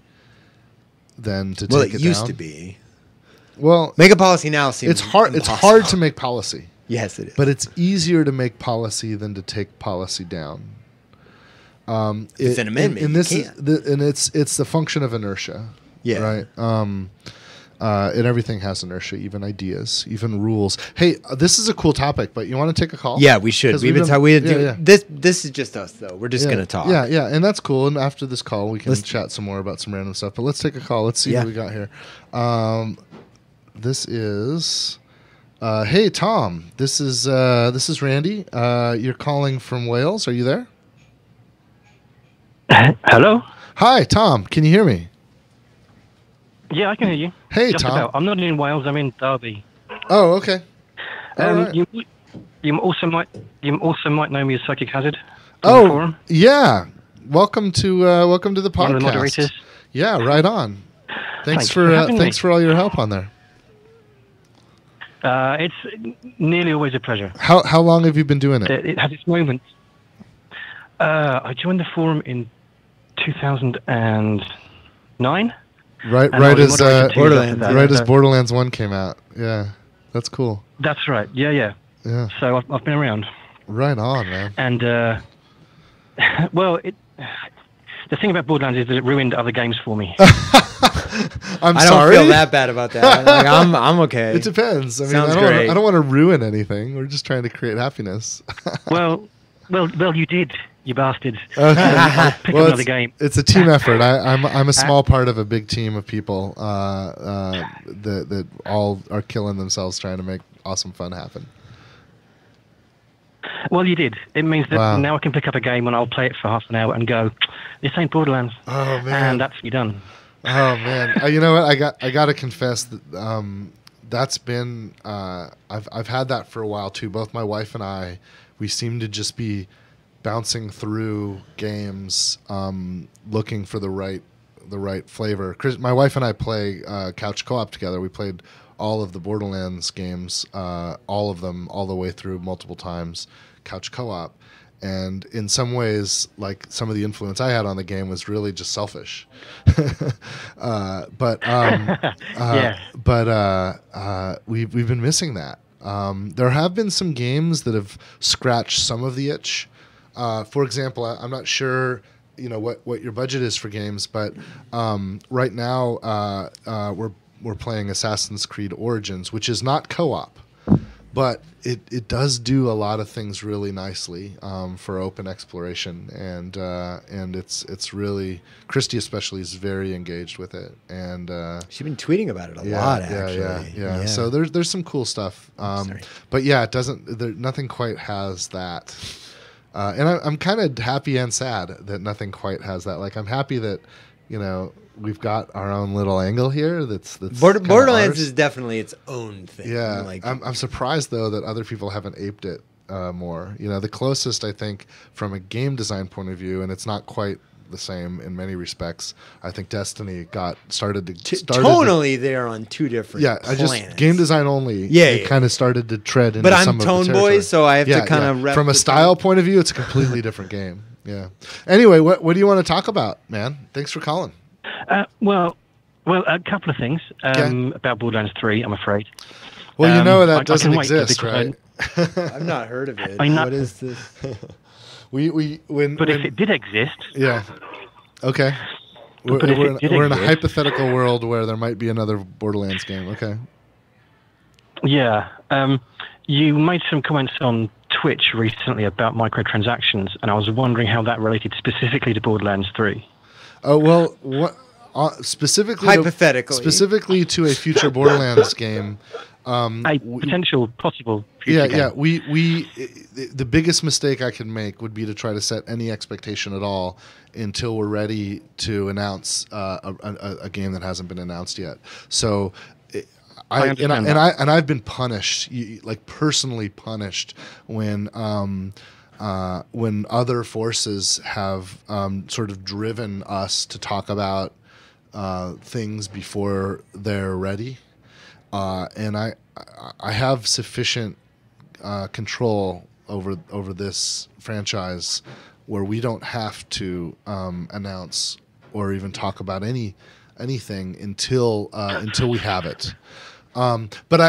than to take it down. Well, it used to be. Well, make a policy now seems it's hard. Impossible. It's hard to make policy. Yes, it is. But it's easier to make policy than to take policy down. It's an amendment. And it's the function of inertia. Yeah. Right. And everything has inertia, even ideas, even rules. Hey, this is a cool topic, but you want to take a call? Yeah, we should. This is just us, though. We're just going to talk. Yeah, and that's cool. And after this call, we can chat some more about some random stuff. But let's take a call. Let's see what we got here. This is, hey Tom. This is Randy. You're calling from Wales. Are you there? Hello. Hi, Tom. Can you hear me? Yeah, I can hear you. Hey, Just Tom. About. I'm not in Wales. I'm in Derby. Oh, okay. All right. You also might know me as Psychic Hazard. Oh, forum. Yeah. Welcome to the podcast. One of the moderators. Yeah, right on. Thanks for all your help on there. It's nearly always a pleasure. How long have you been doing it? It has its moments. I joined the forum in 2009. Right as Borderlands 1 came out. Yeah, that's cool. That's right. Yeah. So I've been around. Right on, man. And well, the thing about Borderlands is that it ruined other games for me. I don't feel that bad about that. I'm okay. It depends. I mean, Sounds I great. don't want to ruin anything. We're just trying to create happiness. well, you did. you bastards. Okay. I'll pick Well, another game. it's a team effort. I'm a small part of a big team of people that all are killing themselves trying to make awesome fun happen. Well, you did. It means that Wow. now I can pick up a game and I'll play it for half an hour and go, this ain't Borderlands. Oh man. And that's me done. Oh man. You know what? I got to confess that that's been I've had that for a while too. Both my wife and I, we seem to just be bouncing through games looking for the right flavor. My wife and I play couch co-op together. We played all of the Borderlands games, all of them, all the way through multiple times, couch co-op. And in some ways, like some of the influence I had on the game was really just selfish. But we've been missing that. There have been some games that have scratched some of the itch. For example, I'm not sure what your budget is for games, but right now we're playing Assassin's Creed Origins, which is not co-op, but it does do a lot of things really nicely for open exploration, and it's really, Christy especially is very engaged with it, and she's been tweeting about it a lot actually. Yeah. So there's some cool stuff, but yeah, it doesn't. Nothing quite has that. And I'm kind of happy and sad that nothing quite has that. Like, I'm happy that, we've got our own little angle here. That's Borderlands is definitely its own thing. Yeah, Like, I'm surprised though that other people haven't aped it more. The closest I think from a game design point of view, and it's not quite the same in many respects. I think Destiny started tonally they're on two different planets. Just game design only. Yeah, kind of started to tread into but some I'm of Tone the Boy, territory. so I have to kind of rep from a style point of view, it's a completely different game. Yeah. Anyway, what do you want to talk about, man? Thanks for calling. Well, a couple of things about Borderlands 3, I'm afraid. Well, that I doesn't can wait exist, because right? I've not heard of it. I know. What is this? If it did exist, yeah, okay. We're in a hypothetical world where there might be another Borderlands game. Okay. Yeah, you made some comments on Twitch recently about microtransactions, and I was wondering how that related specifically to Borderlands 3. Oh well, what specifically? Hypothetically, to a future Borderlands game. A potential possible future game. Yeah. We the biggest mistake I could make would be to try to set any expectation at all until we're ready to announce a game that hasn't been announced yet. So, I've been punished, like personally punished, when other forces have sort of driven us to talk about things before they're ready. And I have sufficient control over this franchise where we don't have to announce or even talk about anything until we have it. But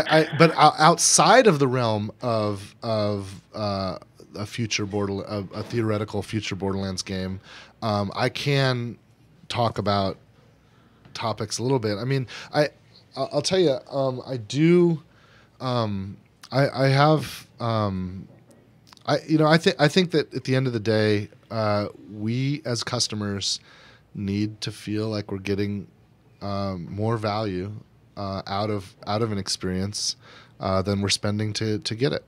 outside of the realm of a theoretical future Borderlands game, I can talk about topics a little bit. I mean, I'll tell you, I do. I think that at the end of the day, we as customers need to feel like we're getting more value out of an experience than we're spending to get it.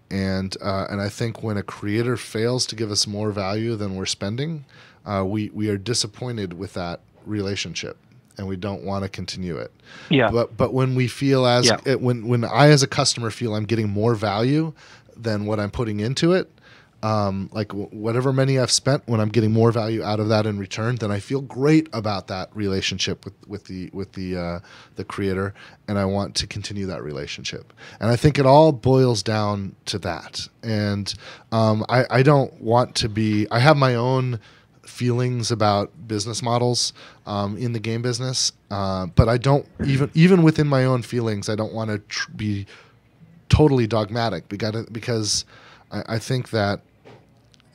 And I think when a creator fails to give us more value than we're spending, we are disappointed with that relationship, and we don't want to continue it. Yeah. But when we feel when I as a customer feel I'm getting more value than what I'm putting into it, like whatever money I've spent, when I'm getting more value out of that in return, then I feel great about that relationship with the creator, and I want to continue that relationship. And I think it all boils down to that. And I don't want to be. I have my own feelings about business models in the game business, but I don't even within my own feelings, I don't want to be totally dogmatic because I think that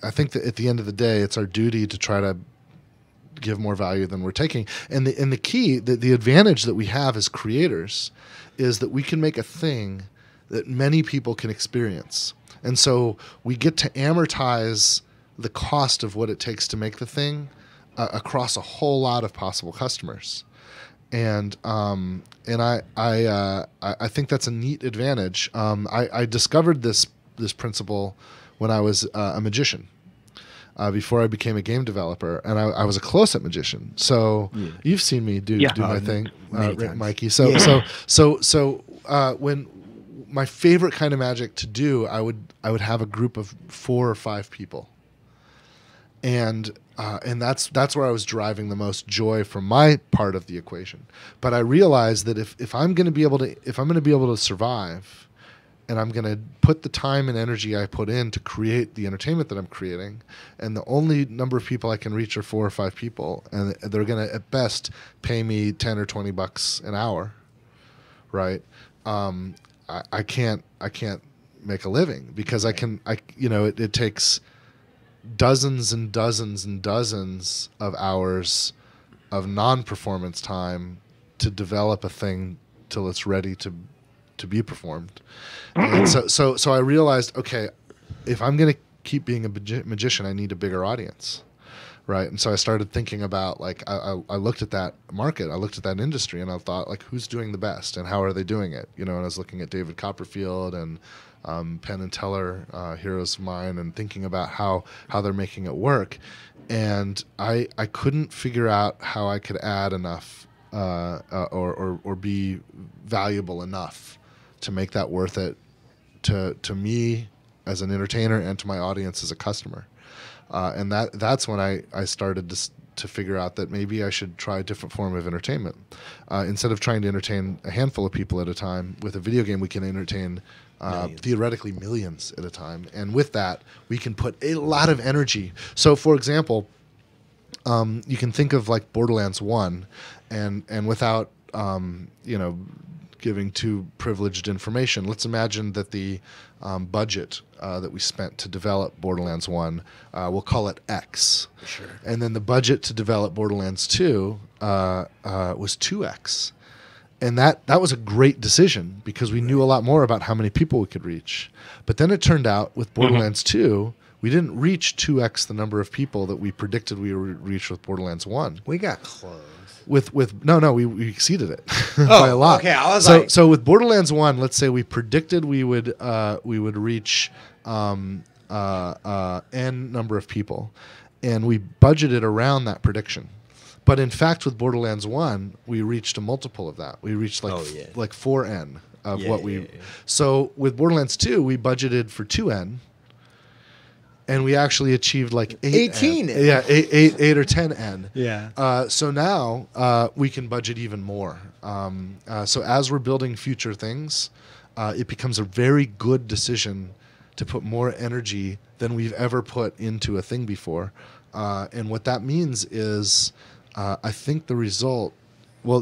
at the end of the day, it's our duty to try to give more value than we're taking. And the key, the advantage that we have as creators is that we can make a thing that many people can experience. And so we get to amortize the cost of what it takes to make the thing across a whole lot of possible customers. And I think that's a neat advantage. I discovered this principle when I was a magician. Before I became a game developer, and I was a close-up magician. So you've seen me do my thing, Mikey. So when my favorite kind of magic to do, I would have a group of 4 or 5 people, and that's where I was deriving the most joy from my part of the equation. But I realized that if I'm going to be able to survive, and I'm going to put the time and energy I put in to create the entertainment that I'm creating, and the only number of people I can reach are 4 or 5 people, and they're going to at best pay me $10 or $20 an hour, right? I can't make a living because it takes dozens and dozens and dozens of hours of non-performance time to develop a thing till it's ready to be performed. And so I realized, okay, if I'm going to keep being a magician, I need a bigger audience, right? And so I started thinking about, like, I looked at that market, I looked at that industry, and I thought, like, who's doing the best and how are they doing it? And I was looking at David Copperfield and Penn and Teller, heroes of mine, and thinking about how they're making it work. And I couldn't figure out how I could add enough or be valuable enough to make that worth it to me as an entertainer and to my audience as a customer. And that's when I started to figure out that maybe I should try a different form of entertainment. Instead of trying to entertain a handful of people at a time, with a video game we can entertain theoretically millions at a time. And with that, we can put a lot of energy. So, for example, you can think of like Borderlands 1, and without giving too privileged information, let's imagine that the budget that we spent to develop Borderlands 1, we'll call it X. Sure. And then the budget to develop Borderlands 2 was 2X. And that was a great decision because we knew a lot more about how many people we could reach. But then it turned out with Borderlands 2, we didn't reach 2X the number of people that we predicted we would reach with Borderlands 1. We got close. We exceeded it by a lot. Okay, I was so with Borderlands 1, let's say we predicted we would reach n number of people, and we budgeted around that prediction. But in fact, with Borderlands 1, we reached a multiple of that. We reached like 4n of what we. So with Borderlands 2, we budgeted for 2n. And we actually achieved like 18. Yeah, 8 or 10N. Yeah. So now we can budget even more. So as we're building future things, it becomes a very good decision to put more energy than we've ever put into a thing before. And what that means is, I think the result, well,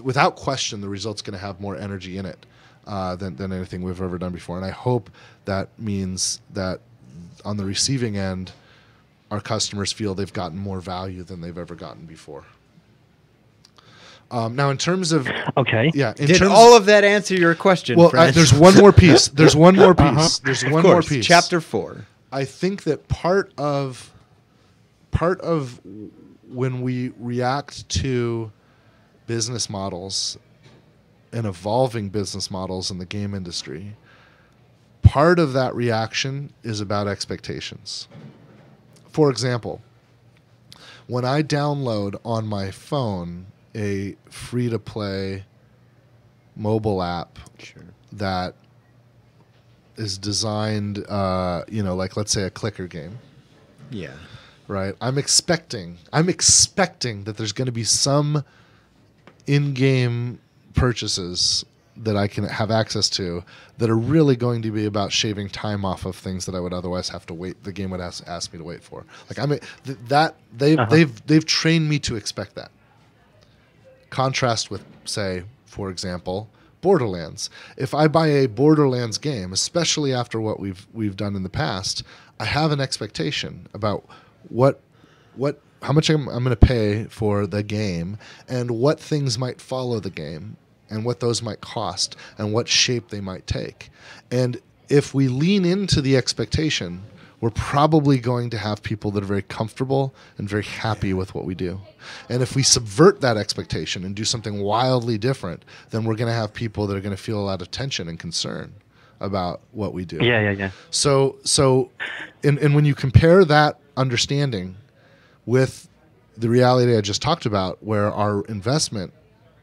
without question, the result's going to have more energy in it than anything we've ever done before. And I hope that means that on the receiving end, our customers feel they've gotten more value than they've ever gotten before. Now, in terms of did all of that answer your question? Well, there's one more piece. There's one more piece. There's one more piece. Chapter 4. I think that part of when we react to business models and evolving business models in the game industry, part of that reaction is about expectations. For example, when I download on my phone a free-to-play mobile app that is designed, like let's say a clicker game. Yeah. Right? I'm expecting that there's going to be some in-game purchases that I can have access to that are really going to be about shaving time off of things that I would otherwise have to wait. The game would ask me to wait for. Like they've trained me to expect that. Contrast with, say, for example, Borderlands. If I buy a Borderlands game, especially after what we've done in the past, I have an expectation about how much I'm going to pay for the game and what things might follow the game, and what those might cost, and what shape they might take. And if we lean into the expectation, we're probably going to have people that are very comfortable and very happy with what we do. And if we subvert that expectation and do something wildly different, then we're going to have people that are going to feel a lot of tension and concern about what we do. Yeah. So and when you compare that understanding with the reality I just talked about, where our investment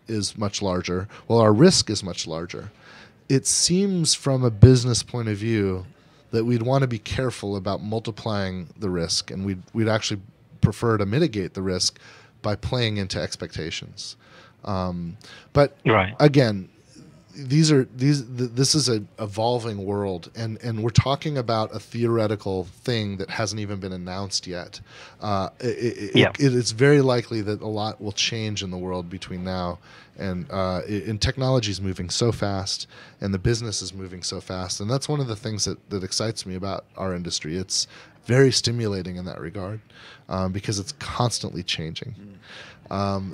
is much larger, while our risk is much larger, it seems from a business point of view that we'd want to be careful about multiplying the risk, and we'd actually prefer to mitigate the risk by playing into expectations. But right. again, this is an evolving world, and we're talking about a theoretical thing that hasn't even been announced yet. It's very likely that a lot will change in the world between now and technology is moving so fast, and the business is moving so fast, and that's one of the things that excites me about our industry. It's very stimulating in that regard because it's constantly changing.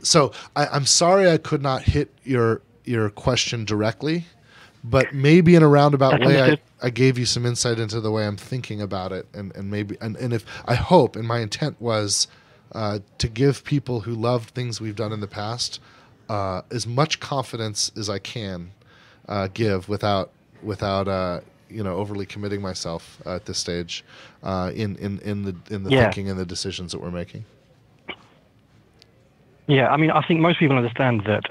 So I'm sorry I could not hit your question directly, but maybe in a roundabout way I gave you some insight into the way I'm thinking about it, and maybe if I hope, and my intent was to give people who loved things we've done in the past as much confidence as I can give without overly committing myself at this stage in the thinking and the decisions that we're making. Yeah, I mean, I think most people understand that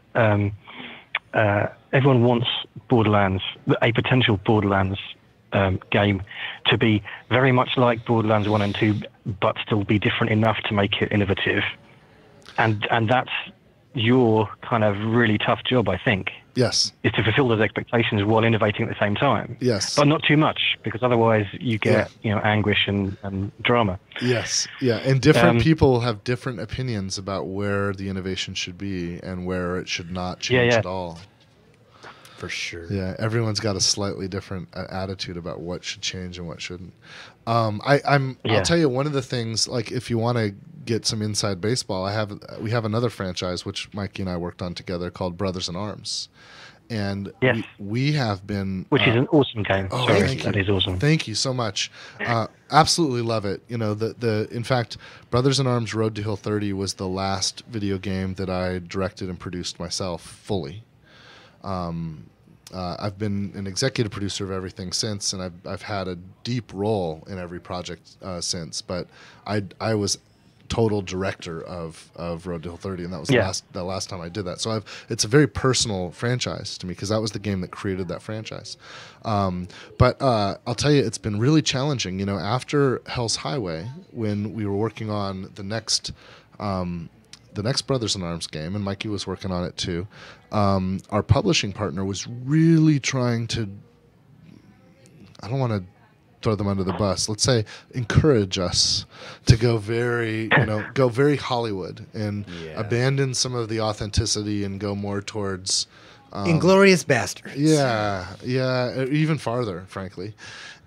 everyone wants Borderlands, a potential Borderlands game, to be very much like Borderlands 1 and 2, but still be different enough to make it innovative. And that's your kind of really tough job, I think. Yes. Is to fulfill those expectations while innovating at the same time. Yes. But not too much, because otherwise you get anguish and drama. Yes. Yeah. And different people have different opinions about where the innovation should be and where it should not change at all. For sure. Yeah. Everyone's got a slightly different attitude about what should change and what shouldn't. I'll tell you one of the things, like if you want to get some inside baseball, we have another franchise which Mikey and I worked on together called Brothers in Arms, and we have been, which is an awesome game. Oh, sorry, thank you. That is awesome. Thank you so much. Absolutely love it. You know, in fact, Brothers in Arms Road to Hill 30 was the last video game that I directed and produced myself fully. I've been an executive producer of everything since, and I've had a deep role in every project since. But I was total director of Road to Hill 30, and that was the last time I did that. So it's a very personal franchise to me because that was the game that created that franchise. But I'll tell you, it's been really challenging. You know, after Hell's Highway, when we were working on the next Brothers in Arms game, and Mikey was working on it too, our publishing partner was really trying to, I don't want to throw them under the bus, let's say encourage us to go very Hollywood and abandon some of the authenticity and go more towards Inglourious Bastards. Yeah, even farther, frankly.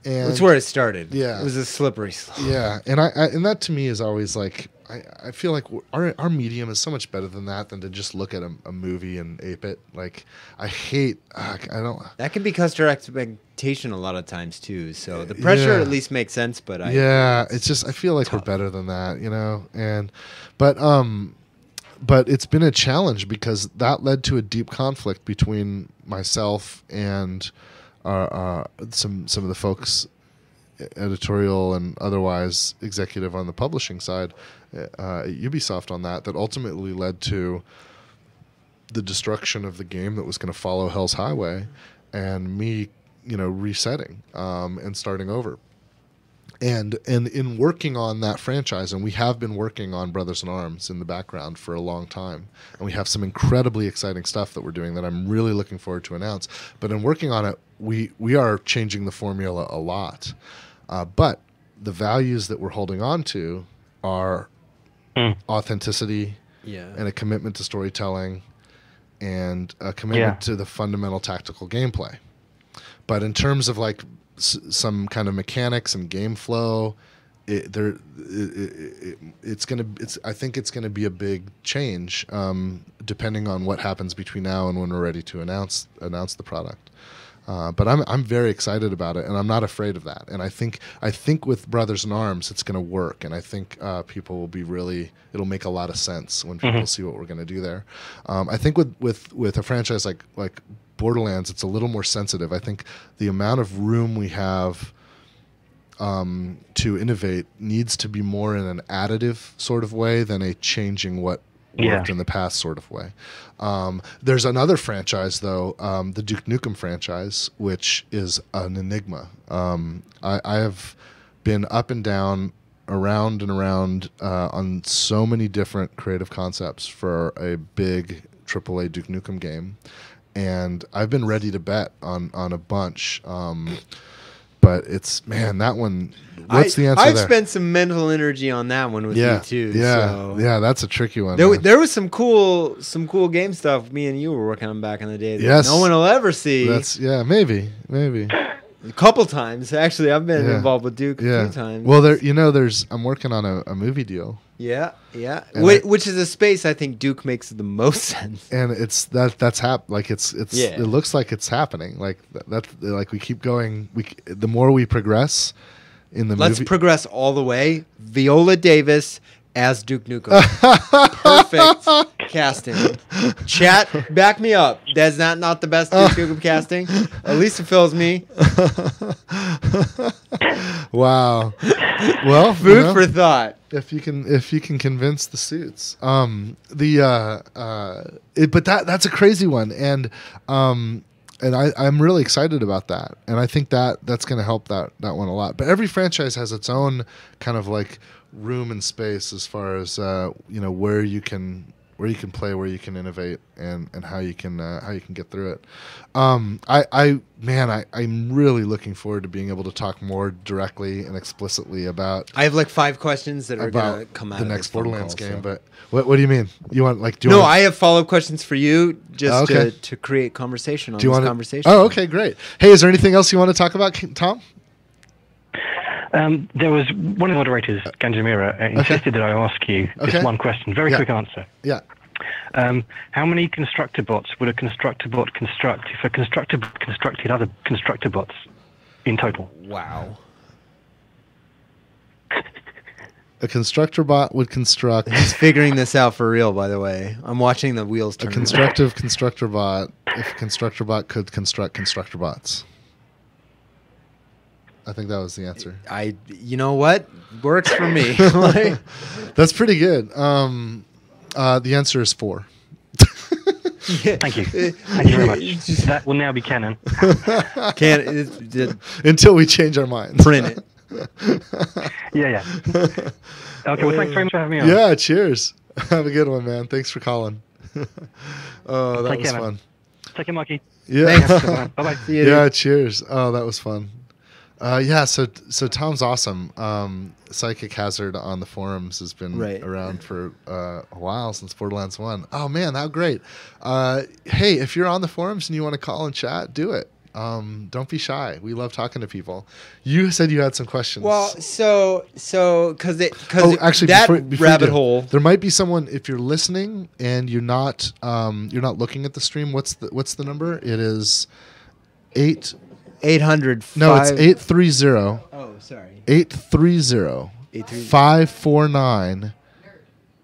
And that's where it started. Yeah, it was a slippery slope. Yeah, and that to me is always like, I feel like our medium is so much better than to just look at a movie and ape it. Like I don't. That can be customer expectation a lot of times too. So the pressure at least makes sense. But it's just I feel like tough. We're better than that, you know. But it's been a challenge because that led to a deep conflict between myself and some of the folks, editorial and otherwise executive on the publishing side, Ubisoft on that ultimately led to the destruction of the game that was going to follow Hell's Highway, and me, resetting and starting over. And in working on that franchise, and we have been working on Brothers in Arms in the background for a long time, and we have some incredibly exciting stuff that we're doing that I'm really looking forward to announce. But in working on it, we are changing the formula a lot. But the values that we're holding on to are authenticity and a commitment to storytelling and a commitment to the fundamental tactical gameplay. But in terms of like some kind of mechanics and game flow, I think it's gonna be a big change, depending on what happens between now and when we're ready to announce the product. But I'm very excited about it, and I'm not afraid of that. And I think with Brothers in Arms, it's going to work, and I think people will be it'll make a lot of sense when people see what we're going to do there. I think with a franchise like Borderlands, it's a little more sensitive. I think the amount of room we have to innovate needs to be more in an additive sort of way than a changing what worked in the past sort of way. There's another franchise, though, the Duke Nukem franchise, which is an enigma. I have been up and down, around and around on so many different creative concepts for a big AAA Duke Nukem game, and I've been ready to bet on a bunch. But that one. What's the answer I've there? spent some mental energy on that one with you too. Yeah, that's a tricky one. There was some cool game stuff me and you were working on back in the day that no one will ever see. Maybe. A couple times actually. I've been involved with Duke a few times. Well, I'm working on a movie deal. Yeah. Which is a space I think Duke makes the most sense. And it looks like it's happening. Like we keep going. The more we progress in the movie. Let's progress all the way. Viola Davis as Duke Nukem. Perfect casting. Chat, back me up. Is that not the best Duke Nukem casting? At least it fills me. Wow. Well, food for thought. If you can convince the suits. But that's a crazy one, and I'm really excited about that, and I think that's going to help that one a lot. But every franchise has its own kind of like room and space as far as where you can play, where you can innovate, and how you can get through it. I'm really looking forward to being able to talk more directly and explicitly about. I have like 5 questions that are going to come out the of next Borderlands game. So. But what do you mean? You want I have follow-up questions for you just to create conversation on this conversation. Oh, okay, great. Hey, is there anything else you want to talk about, Tom? There was one of the moderators, Ganjamira, insisted that I ask you just one question. Very quick answer. Yeah. How many constructor bots would a constructor bot construct if a constructor bot constructed other constructor bots in total? Wow. A constructor bot would construct. He's figuring this out for real, by the way. I'm watching the wheels turn. A constructive constructor bot, if a constructor bot could construct constructor bots. I think that was the answer. You know what? Works for me. That's pretty good. The answer is 4. Thank you. Thank you very much. That will now be canon. Until we change our minds. Print it. Yeah. Okay, well, thanks very much for having me on. Yeah, cheers. Have a good one, man. Thanks for calling. Oh, that was fun. Take care, Mikey. Yeah. Bye-bye. See you. Yeah, cheers. Oh, that was fun. So Tom's awesome. Psychic Hazard on the forums has been around for a while, since Borderlands 1. Oh man, how great. Hey, if you're on the forums and you want to call and chat, do it. Don't be shy. We love talking to people. You said you had some questions. Well, because actually, that before rabbit hole. There might be someone, if you're listening and you're not looking at the stream. What's the number? It is 800. No, it's 830. Oh, sorry. 830 549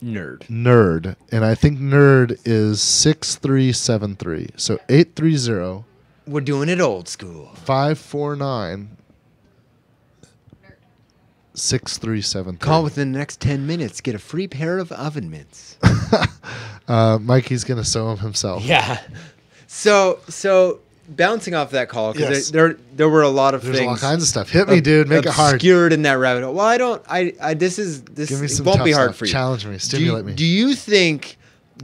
Nerd. And I think Nerd is 6373. So 830. We're doing it old school. 549 6373. Call within the next 10 minutes. Get a free pair of oven mitts. Mikey's gonna sew them himself. Yeah. So bouncing off that call, because there were a lot of things. There's all kinds of stuff. Hit me, dude. Make it hard. Obscured in that rabbit hole. Well, this Give me some won't tough be hard stuff. for you. Challenge me. Stimulate me. Do you think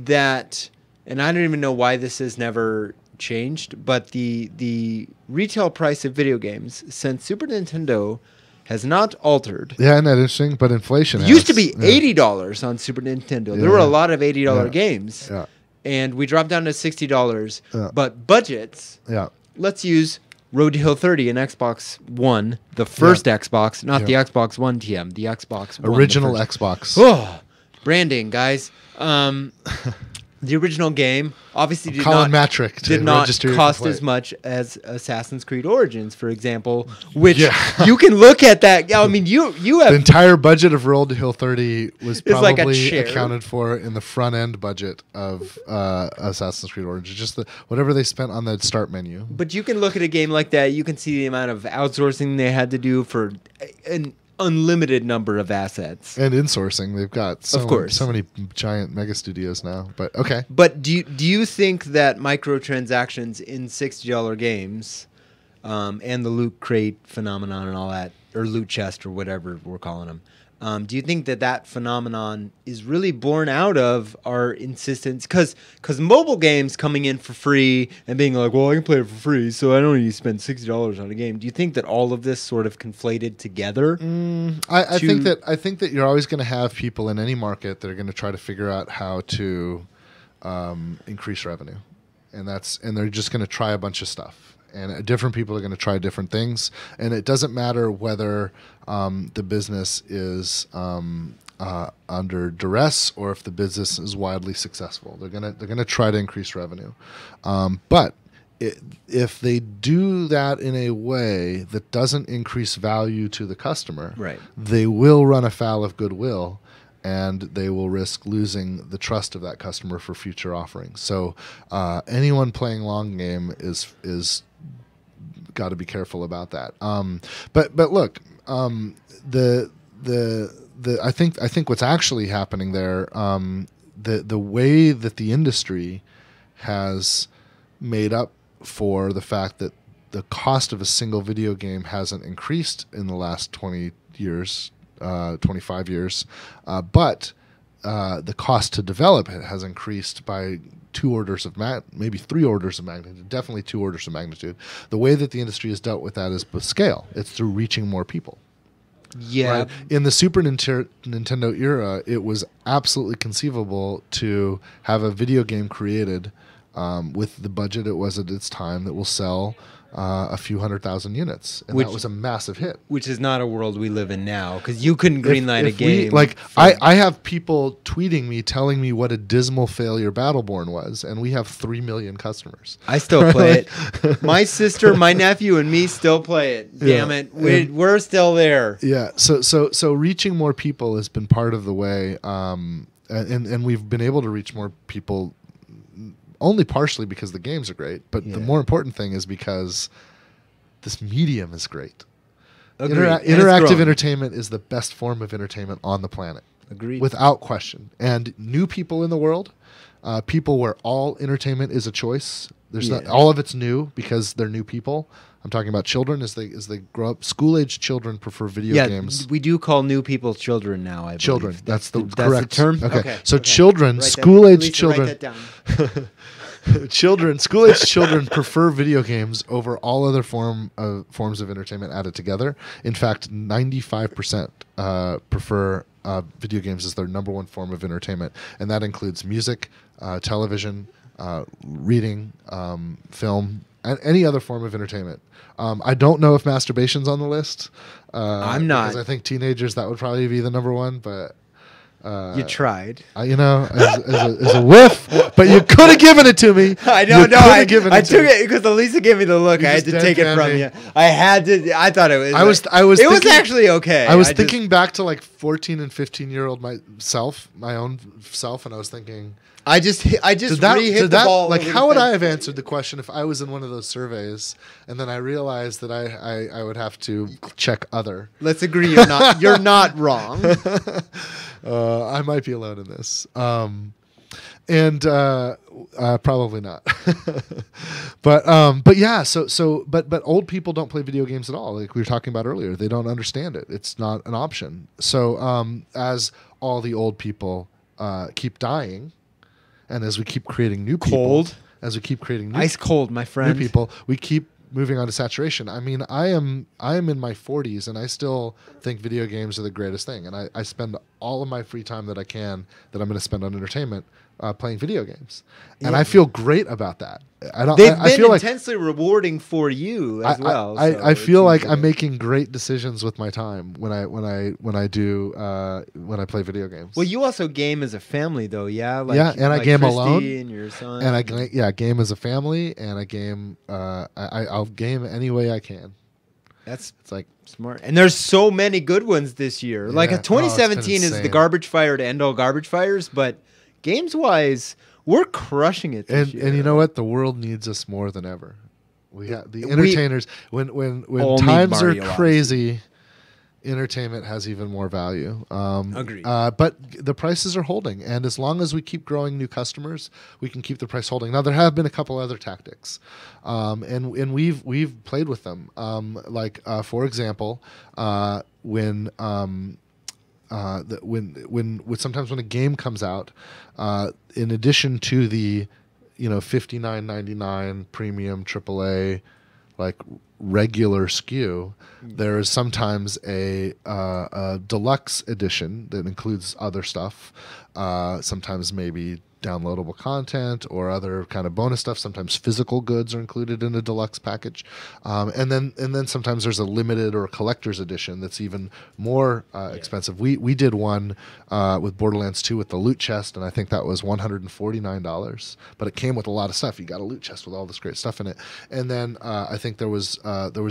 that? And I don't even know why this has never changed, but the retail price of video games since Super Nintendo has not altered. Yeah, isn't that interesting? But inflation used to be $80 on Super Nintendo. There were a lot of $80 games. Yeah. And we dropped down to $60. Yeah. But budgets, let's use Road to Hill 30 and Xbox One, the first Xbox, not the Xbox One TM, the Xbox One. Original Xbox. Oh, branding, guys. The original game obviously did Colin not Matrick to did not register your cost complaint. as much as Assassin's Creed Origins, for example, which Yeah. you can look at that. I mean, you The have entire budget of Road to Hill 30 was It's like a probably chair. accounted for in the front end budget of Assassin's Creed Origins. Just whatever they spent on the start menu. But you can look at a game like that. You can see the amount of outsourcing they had to do for an unlimited number of assets. And insourcing, they've got Of course. so many giant mega studios now. But okay, But do you think that microtransactions in $60 games, and the loot crate phenomenon and all that, or loot chest or whatever we're calling them, do you think that phenomenon is really born out of our insistence? Because mobile games coming in for free and being like, well, I can play it for free, so I don't need to spend $60 on a game. Do you think that all of this sort of conflated together? I think that you're always going to have people in any market that are going to try to figure out how to increase revenue, and they're just going to try a bunch of stuff. And different people are going to try different things, and it doesn't matter whether the business is under duress or if the business is wildly successful. They're gonna try to increase revenue, but if they do that in a way that doesn't increase value to the customer, Right. they will run afoul of goodwill. And they will risk losing the trust of that customer for future offerings. So anyone playing long game is got to be careful about that. But look, I think what's actually happening there, the way that the industry has made up for the fact that the cost of a single video game hasn't increased in the last 20 years. 25 years, but the cost to develop it has increased by maybe 3 orders of magnitude, definitely 2 orders of magnitude. The way that the industry has dealt with that is with scale. It's through reaching more people. Yeah. Right? In the Super Nintendo era, it was absolutely conceivable to have a video game created with the budget it was at its time that will sell a few 100,000 units, and that was a massive hit. Which is not a world we live in now, because you couldn't greenlight a game. I have people tweeting me telling me what a dismal failure Battleborn was, and we have 3 million customers. I still play it. My sister, my nephew, and me still play it. Damn it, we're still there. Yeah. So reaching more people has been part of the way, and we've been able to reach more people. Only partially because the games are great, but the more important thing is because this medium is great. Interactive entertainment is the best form of entertainment on the planet. Agreed. Without question. And new people in the world, people where all entertainment is a choice. There's not all of it's new because they're new people. I'm talking about children as they grow up. School-age children prefer video games. We do call new people children now, I believe. Children. That's the That's correct the term? Okay. So Okay. children, Write that- school-age Lisa, children. Write that down. School-age children prefer video games over all other forms of entertainment added together. In fact, 95% prefer video games as their number one form of entertainment, and that includes music, television, reading, film, and any other form of entertainment. I don't know if masturbation's on the list. I'm not. Because I think teenagers, that would probably be the number one, but... You tried. as a whiff, but you could have given it to me. I don't know. I took me. it because Elisa gave me the look. You I had to just take it deadpanned from me. you. I had to. I thought it was. I was. It was thinking, actually okay. I was thinking back to like 14 and 15-year-old my own self, and I was thinking, I just did that, re-hit did the that ball. like over how the would I fence. have answered the question if I was in one of those surveys, and then I realized that I would have to check other. Let's agree. You're not wrong. I might be alone in this. And probably not. but yeah, but old people don't play video games at all. Like we were talking about earlier, they don't understand it. It's not an option. So as all the old people keep dying, and as we keep creating new people, as we keep creating Ice cold, my friend. new people, we keep moving on to saturation. I mean, I am in my 40s, and I still think video games are the greatest thing, and I spend all of my free time that I can that I'm going to spend on entertainment playing video games, and I feel great about that. They've been feel intensely rewarding for you as well. I feel like I'm making great decisions with my time when I play video games. Well, you also game as a family, though, yeah. And I like game Christy alone, and your son. and I game as a family, and I game. I'll game any way I can. It's like smart. And there's so many good ones this year. Yeah. Like 2017 is the insane. garbage fire to end all garbage fires, but games wise, we're crushing it this year. And you know what? The world needs us more than ever. We have the entertainers. When all times need are Mario, crazy, entertainment has even more value. Agreed. But the prices are holding, and as long as we keep growing new customers, we can keep the price holding. Now there have been a couple other tactics, and we've played with them. For example, when sometimes when a game comes out, in addition to the $59.99 premium AAA like regular SKU, there is sometimes a deluxe edition that includes other stuff, sometimes maybe downloadable content or other kind of bonus stuff. Sometimes physical goods are included in a deluxe package, and then sometimes there's a limited or a collector's edition that's even more expensive. We did one with Borderlands 2 with the loot chest, and I think that was $149, but it came with a lot of stuff. You got a loot chest with all this great stuff in it. And then I think there was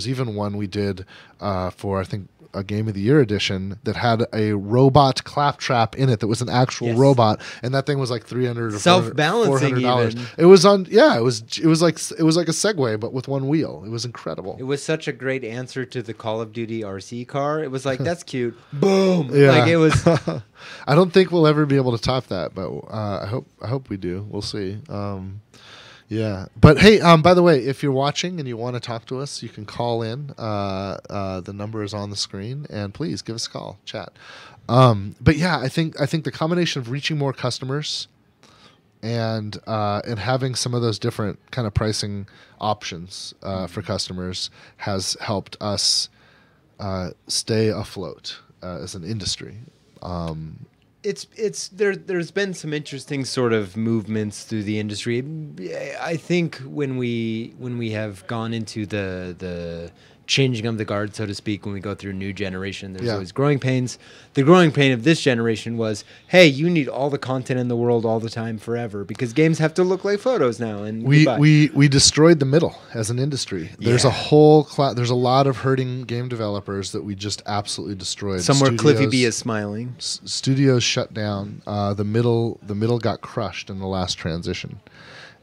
even one we did for, I think, a Game of the Year edition that had a robot claptrap in it that was an actual robot, and that thing was like $300 or self-balancing $400. even. It was on, it was like a Segway but with one wheel. It was incredible. It was such a great answer to the Call of Duty RC car. It was like, that's cute. Boom. Yeah. Like it was. I don't think we'll ever be able to top that, but I hope we do. We'll see. Yeah, but hey, by the way, if you're watching and you want to talk to us, you can call in. The number is on the screen, and please give us a call, chat. But yeah, I think the combination of reaching more customers and having some of those different kind of pricing options for customers has helped us stay afloat as an industry. There's been some interesting sort of movements through the industry. I think when we have gone into the changing of the guard, so to speak, when we go through a new generation, there's always growing pains. The growing pain of this generation was, hey, you need all the content in the world all the time forever because games have to look like photos now. And we destroyed the middle as an industry. There's a whole there's a lot of hurting game developers that we just absolutely destroyed. Somewhere Cliffy B is smiling. Studios shut down. The middle got crushed in the last transition,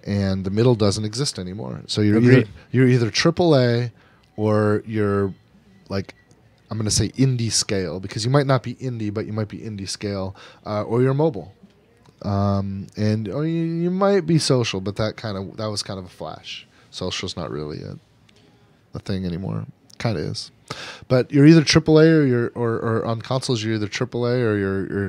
and the middle doesn't exist anymore. So you're either AAA or you're like, I'm going to say indie scale, because you might not be indie, but you might be indie scale, or you're mobile, or you might be social, but that was kind of a flash. Social's not really a thing anymore. Kind of is, but you're either AAA or on consoles you're either AAA or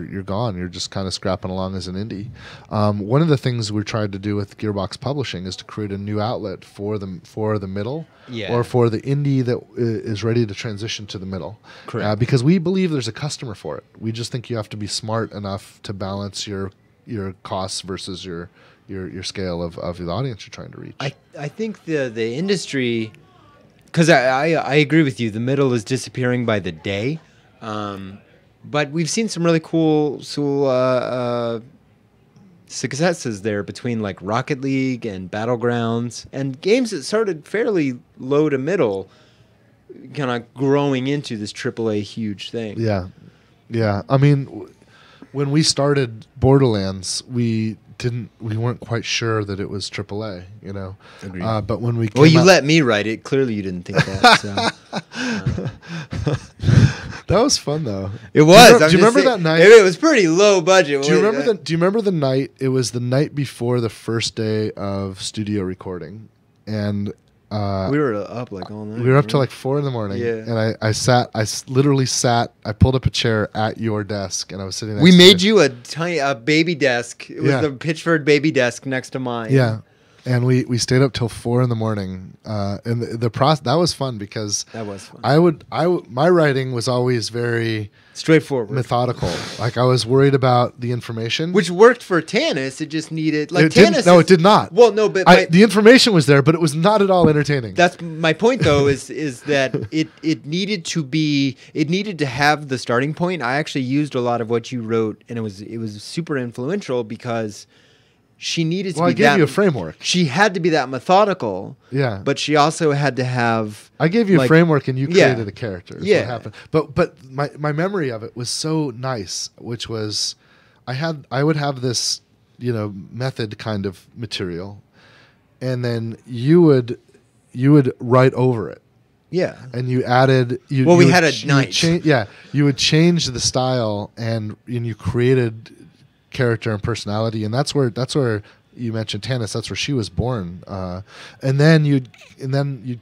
you're gone. You're just kind of scrapping along as an indie. One of the things we tried to do with Gearbox Publishing is to create a new outlet for the middle, or for the indie that is ready to transition to the middle. Correct. Because we believe there's a customer for it. We just think you have to be smart enough to balance your costs versus your scale of the audience you're trying to reach. I think the industry. Because I agree with you. The middle is disappearing by the day. But we've seen some really cool successes there between like Rocket League and Battlegrounds and games that started fairly low to middle, kind of growing into this AAA huge thing. Yeah. Yeah. I mean, when we started Borderlands, we weren't quite sure that it was AAA, Agreed. But when we you let me write it. Clearly, you didn't think that. So. That was fun though. It was. Do you remember that night? It was pretty low budget. Do you remember the night? It was the night before the first day of studio recording, and we were up like all night. We were up till like 4 a.m. And I literally sat. I pulled up a chair at your desk, and I was sitting next to you. We made you a baby desk. It was the Pitchford baby desk next to mine. Yeah. and we stayed up till 4 a.m. And the process that was fun because That was fun. My writing was always very Straightforward. methodical. Like I was worried about the information, Which worked for Tanis. It just needed like it didn't, Tanis. no, it did not. Well, no, but the information was there, but it was not at all entertaining. that's my point, though, is that it needed to have the starting point. I actually used a lot of what you wrote, and it was super influential because she needed to well, be I gave you a framework. She had to be that methodical. Yeah. But she also had to have. I gave you a like- framework, and you Yeah. created a character. Is Yeah. what happened. But my memory of it was so nice, which was I would have this method kind of material, and then you would write over it. Yeah. And you added. We you had would- a you would night. you would change the style, and you created character and personality, and that's where you mentioned Tanis. That's where she was born, and then you'd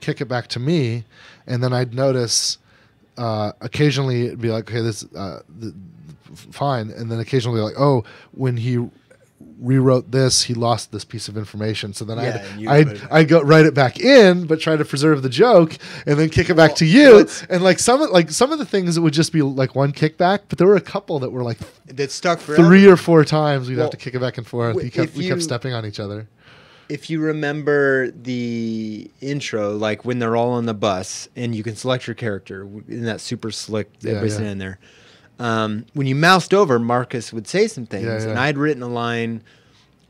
kick it back to me, and then I'd notice occasionally it'd be like, okay, this fine, and then occasionally like, oh, when he rewrote this, he lost this piece of information. So then I'd go write it back in, but try to preserve the joke, and then kick it back to you. And like some of the things, it would just be like one kickback, but there were a couple that were like That stuck forever. 3 or 4 times. We'd Well, have to kick it back and forth. We kept stepping on each other. If you remember the intro, like when they're all on the bus and you can select your character in that super slick, everybody's yeah. in there. When you moused over, Marcus would say some things, Yeah, yeah. and I'd written a line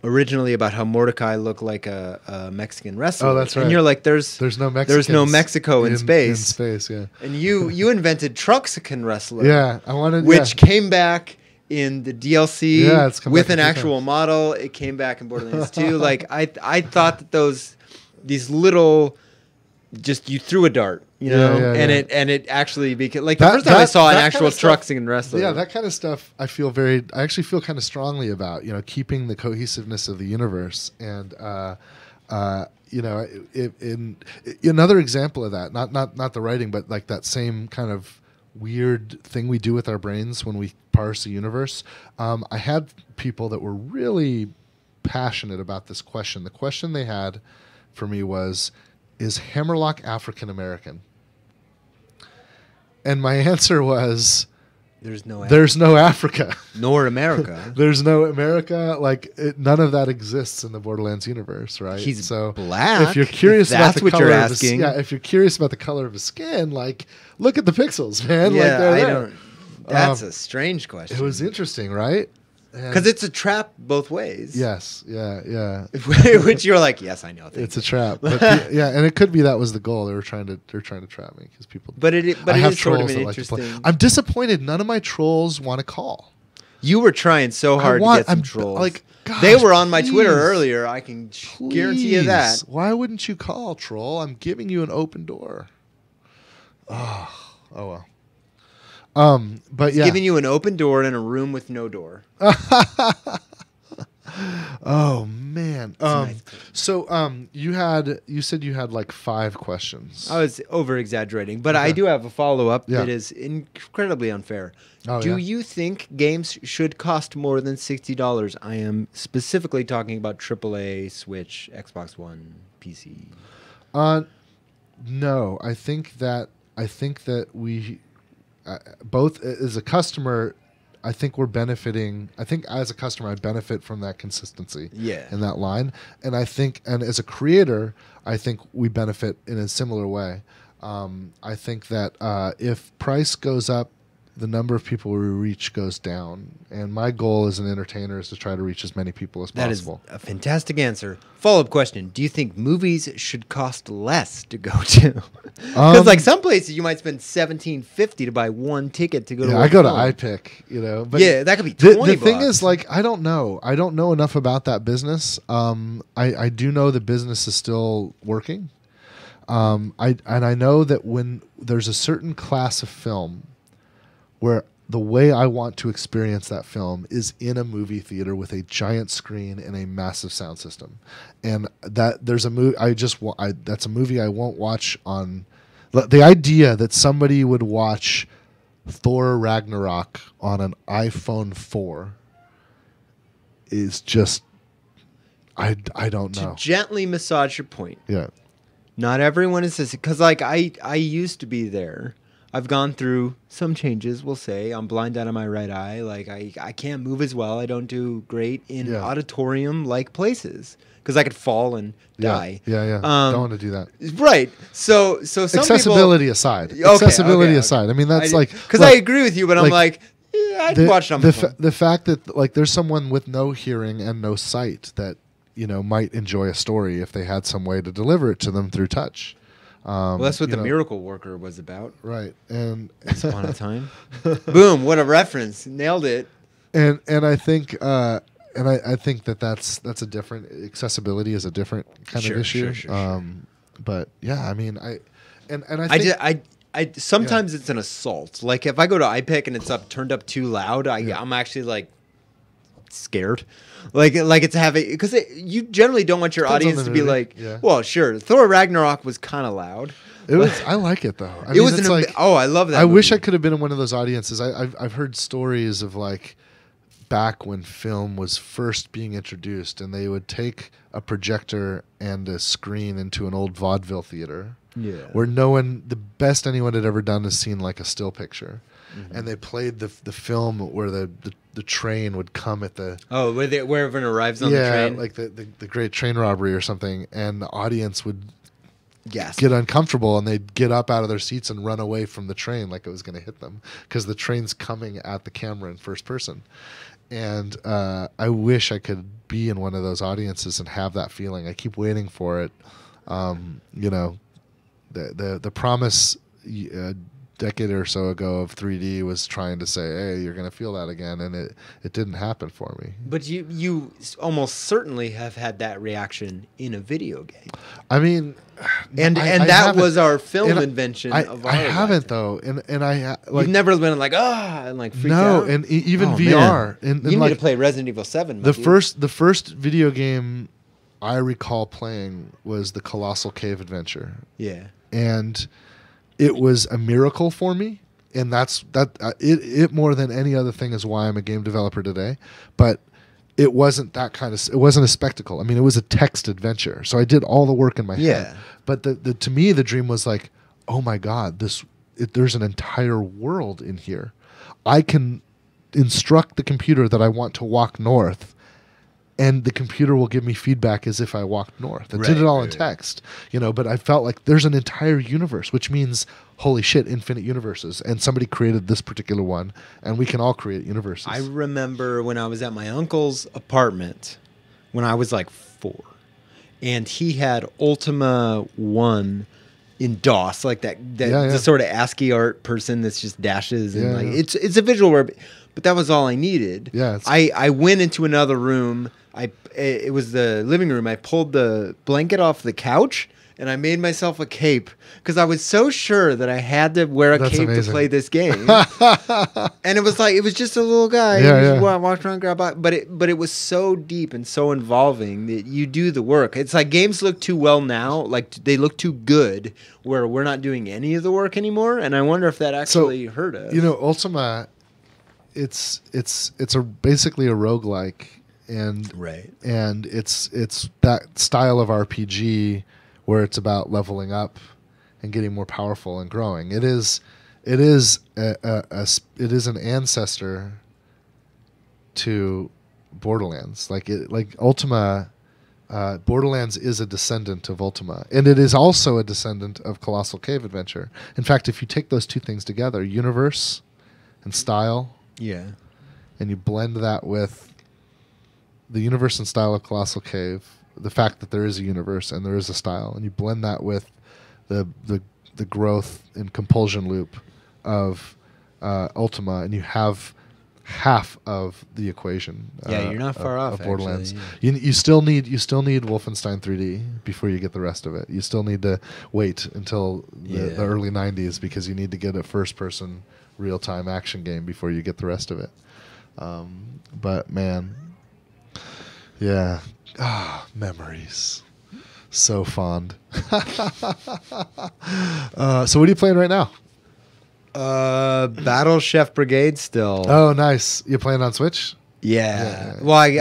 originally about how Mordecai looked like a Mexican wrestler. Oh, that's right. And you're like, There's no there's no Mexico in space. In space, yeah. And you invented Truxican wrestler. Yeah, I wanted Which came back in the DLC Yeah, it's come with back an a few actual times. model. It came back in Borderlands 2. Like I thought that these little, just you threw a dart, and it actually became like the first time I saw an actual Truxican wrestler. Yeah, that kind of stuff I actually feel kind of strongly about, keeping the cohesiveness of the universe. And in another example of that, not the writing, but like that same kind of weird thing we do with our brains when we parse the universe. I had people that were really passionate about this question. The question they had for me was, is Hammerlock African American? And my answer was, there's no Africa. nor America. There's no America. Like none of that exists in the Borderlands universe, right? He's so black. If you're curious if about that's the what color you're of his, asking. if you're curious about the color of his skin, like look at the pixels, man. Yeah, like they're I there. don't. That's a strange question. It was interesting, right? Because it's a trap both ways. Yes, yeah. Which you're like, yes, I know. It's a trap. But and it could be that was the goal. They're trying to trap me because people. But it I have is sort of trolls an that like to play. interesting. I'm disappointed. None of my trolls want to call. You were trying so hard to get some trolls. Like, gosh, they were on my Twitter please. Earlier. I can guarantee you that. Why wouldn't you call, troll? I'm giving you an open door. Oh well. But yeah, Giving you an open door in a room with no door. Oh man. nice. So you said you had like 5 questions. I was over exaggerating, but Okay. I do have a follow up Yeah. that is incredibly unfair. Oh, Do yeah? you think games should cost more than $60? I am specifically talking about AAA, Switch, Xbox One, PC. No, I think that we both as a customer, I think we're benefiting. I think as a customer, I benefit from that consistency. Yeah. In that line, and I think, and as a creator, I think we benefit in a similar way. I think that if price goes up, the number of people we reach goes down. And my goal as an entertainer is to try to reach as many people as possible. That is a fantastic answer. Follow-up question. Do you think movies should cost less to go to? Because like some places you might spend $17.50 to buy one ticket to go to Yeah, a I go to film. iPick, but Yeah, that could be the $20. thing is, like, I don't know enough about that business. I do know the business is still working. I know that when there's a certain class of film where the way I want to experience that film is in a movie theater with a giant screen and a massive sound system, and that there's a movie that's a movie I won't watch on. The idea that somebody would watch Thor Ragnarok on an iPhone 4 is just, I don't know. To gently massage your point. Yeah. Not everyone is this, because like I used to be there. I've gone through some changes, we'll say. I'm blind out of my right eye. Like I can't move as well. I don't do great in auditorium-like places because I could fall and die. Yeah. Don't want to do that. Right. So some accessibility people, aside. Okay, Accessibility aside. I mean, that's because I agree with you, but I'm like, yeah, I'd watch it on my phone. The fact that like there's someone with no hearing and no sight that might enjoy a story if they had some way to deliver it to them through touch. Well, that's what the Miracle Worker was about. Right. And Once upon a time. Boom, what a reference. Nailed it. And I think I think that's a different accessibility is a different kind of issue. Sure. But yeah, I mean I think I sometimes it's an assault. Like if I go to iPic and it's turned up too loud, I'm actually like scared. Like it's having, because you generally don't want your audience to be like, well, sure, Thor Ragnarok was kind of loud. It was. I like it though. I love that. I wish I could have been in one of those audiences. I've heard stories of like back when film was first being introduced, and they would take a projector and a screen into an old vaudeville theater, where the best anyone had ever done is seen like a still picture. Mm-hmm. And they played the film where the train would come at the wherever it arrives on the train, like the great train robbery or something, and the audience would gasp, get uncomfortable, and they'd get up out of their seats and run away from the train like it was going to hit them because the train's coming at the camera in first person. And I wish I could be in one of those audiences and have that feeling. I keep waiting for it. The promise decade or so ago of 3D was trying to say, hey, you're going to feel that again, and it didn't happen for me. But you almost certainly have had that reaction in a video game. I mean, that was our film invention of our I haven't though, and I you've never been like and like freaked out. No, and even VR. And you like, need to play Resident Evil 7. The first video game I recall playing was the Colossal Cave Adventure. Yeah, and it was a miracle for me, and it more than any other thing is why I'm a game developer today. But it wasn't that kind of. It wasn't a spectacle. I mean, it was a text adventure, so I did all the work in my head. But to me, the dream was like, oh my God, there's an entire world in here. I can instruct the computer that I want to walk north, and the computer will give me feedback as if I walked north. It did it all in text, but I felt like there's an entire universe, which means, holy shit, infinite universes. And somebody created this particular one, and we can all create universes. I remember when I was at my uncle's apartment when I was like 4, and he had Ultima 1 in DOS, like the sort of ASCII art person that's just dashes. And it's a visual word, but that was all I needed. Yeah, I went into another room. It was the living room. I pulled the blanket off the couch and I made myself a cape because I was so sure that I had to wear a cape to play this game. And it was just a little guy who walked around, grab out. But it was so deep and so involving that you do the work. It's like games look too well now, like they look too good, where we're not doing any of the work anymore. And I wonder if that actually hurt us. Ultima, it's basically a roguelike. And it's that style of RPG where it's about leveling up and getting more powerful and growing. It is an ancestor to Borderlands. Like Ultima, Borderlands is a descendant of Ultima, and it is also a descendant of Colossal Cave Adventure. In fact, if you take those two things together, universe and style, and you blend that with the universe and style of Colossal Cave, the fact that there is a universe and there is a style, and you blend that with the growth and compulsion loop of Ultima, and you have half of the equation. You're not far off. Of Borderlands. Actually, You still need Wolfenstein 3D before you get the rest of it. You still need to wait until the early 90s because you need to get a first-person real-time action game before you get the rest of it. But man. Yeah. Memories. So fond. So what are you playing right now? Battle Chef Brigade still. Oh, nice. You playing on Switch? Yeah. Well, I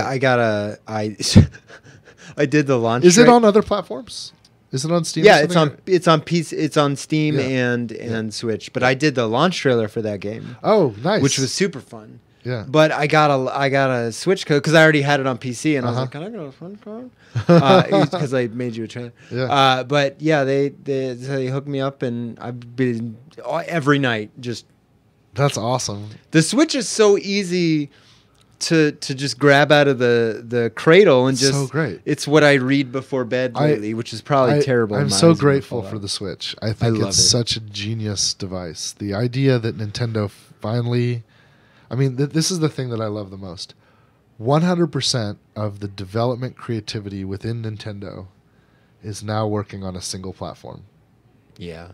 I did the launch. Is it on other platforms? Is it on Steam? Yeah, or it's on something? it's on PC, it's on Steam Yeah. and Switch. But I did the launch trailer for that game, Oh, nice. which was super fun. yeah. But I got a Switch code because I already had it on PC, and I was like, "Can I get a Switch code?" Because I made you a trailer. Yeah. But yeah, they hooked me up, and I've been every night just. That's awesome. The Switch is so easy to just grab out of the cradle and It's just. so great. It's what I read before bed lately, which is probably terrible. I'm My so eyes are gonna grateful fall for out. the Switch. I think love it's it. such a genius device. The idea that Nintendo finally, I mean, this is the thing that I love the most. 100% of the development creativity within Nintendo is now working on a single platform. Yeah.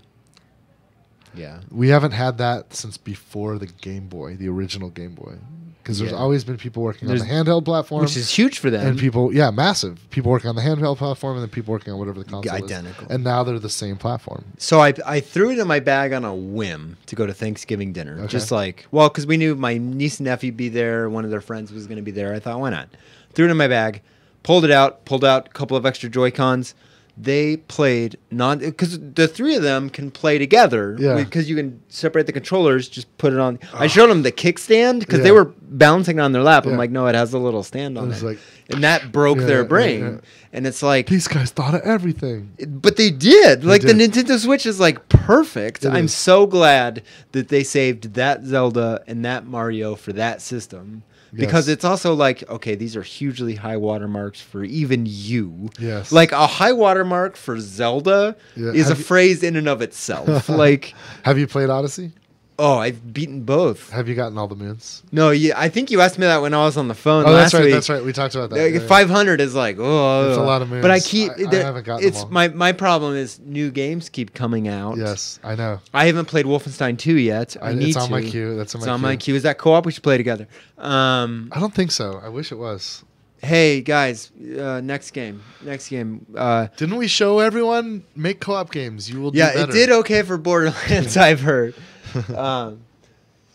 Yeah. We haven't had that since before the Game Boy, the original Game Boy. Because there's Yeah. always been people working on the There's- handheld platform. Which is huge for them. and people, yeah, massive. People working on the handheld platform and then people working on whatever the console Identical. is. And now they're the same platform. So I threw it in my bag on a whim to go to Thanksgiving dinner. Okay. Just like, well, because we knew my niece and nephew would be there. One of their friends was going to be there. I thought, why not? Threw it in my bag, pulled out a couple of extra Joy-Cons. They played because the three of them can play together. Yeah. Because you can separate the controllers, just put it on. I showed them the kickstand because they Yeah. were balancing it on their lap. I'm Yeah. like, no, it has a little stand on It was it. like- and that broke Yeah, their yeah, brain. yeah. And it's like, These guys thought of everything. but they did. Like did. the Nintendo Switch is like perfect. It I'm is. so glad that they saved that Zelda and that Mario for that system. Because Yes. it's also like, okay, these are hugely high watermarks for even you. Yes. Like a high watermark for Zelda Yeah. is a Have you- phrase in and of itself. Like, Have you played Odyssey? oh, I've beaten both. Have you gotten all the moons? No, yeah, I think you asked me that when I was on the phone Oh, last that's right. week. That's right. We talked about that. Like, Yeah, yeah. 500 is like, oh, It's a lot of But I moons. keep I haven't gotten it's them all. my problem is new games keep coming out. Yes, I know. I haven't played Wolfenstein 2 yet. I need It's on to. my queue. That's It's on my queue. Is that co-op? We should play together. I don't think so. I wish it was. Hey guys, next game. Didn't we show everyone make co-op games? You will do Yeah, better. it did okay for Borderlands. I've heard.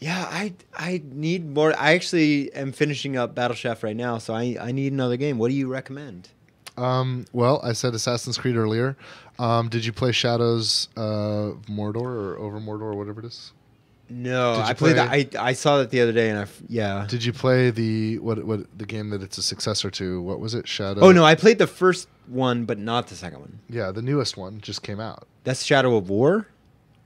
Yeah, I need more. I actually am finishing up Battle Chef right now, so I need another game. What do you recommend? Well, I said Assassin's Creed earlier. Did you play Shadows of Mordor or Over Mordor or whatever it is? No, Did you I played play- that. I saw that the other day, and yeah. Did you play the the game that it's a successor to? What was it? Shadow. Oh no, I played the first one, but not the second one. Yeah, the newest one just came out. That's Shadow of War,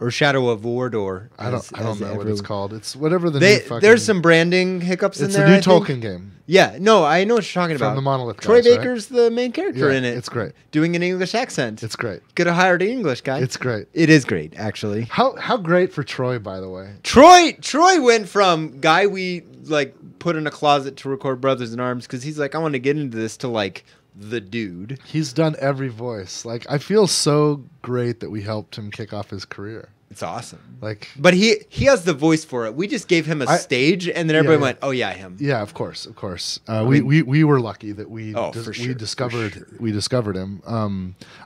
or Shadow of Mordor. I don't know what everyone- it's called. It's whatever the new fucking, There's some branding hiccups in It's there. a new I think. Tolkien game. Yeah, no, I know what you're talking From about. the Monolith Troy guys, right? Baker's the main character Yeah, in it. it's great. Doing an English accent. It's great. Could have hired an English guy. It's great. It is great, actually. How great for Troy, by the way. Troy went from guy we like put in a closet to record Brothers in Arms because he's like, I want to get into this, to like the dude. He's done every voice. Like, I feel so great that we helped him kick off his career. It's awesome. Like, But he has the voice for it. We just gave him a stage, and then everybody yeah. went, "Oh yeah, him." yeah, of course. We were lucky that we for sure, we discovered him.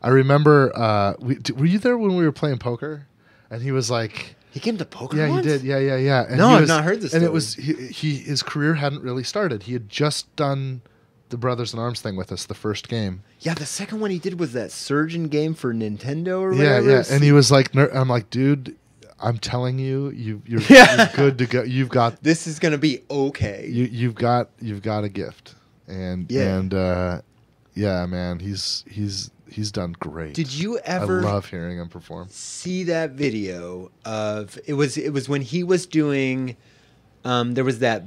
I remember. Were you there when we were playing poker? And he was like, He came to poker. "Yeah, once? he did. Yeah." And No, he I've was- not heard this And it story. was his career hadn't really started. He had just done the Brothers in Arms thing with us, the first game. Yeah, the second one he did was that Surgeon game for Nintendo or Yeah, whatever. yeah. And he was like, I'm like, dude, I'm telling you, you're Yeah. good to go. You've got This is gonna be okay. you've got a gift, and yeah, man, he's done great. Did you I ever love hearing him perform. see that video of it was when he was doing there was that,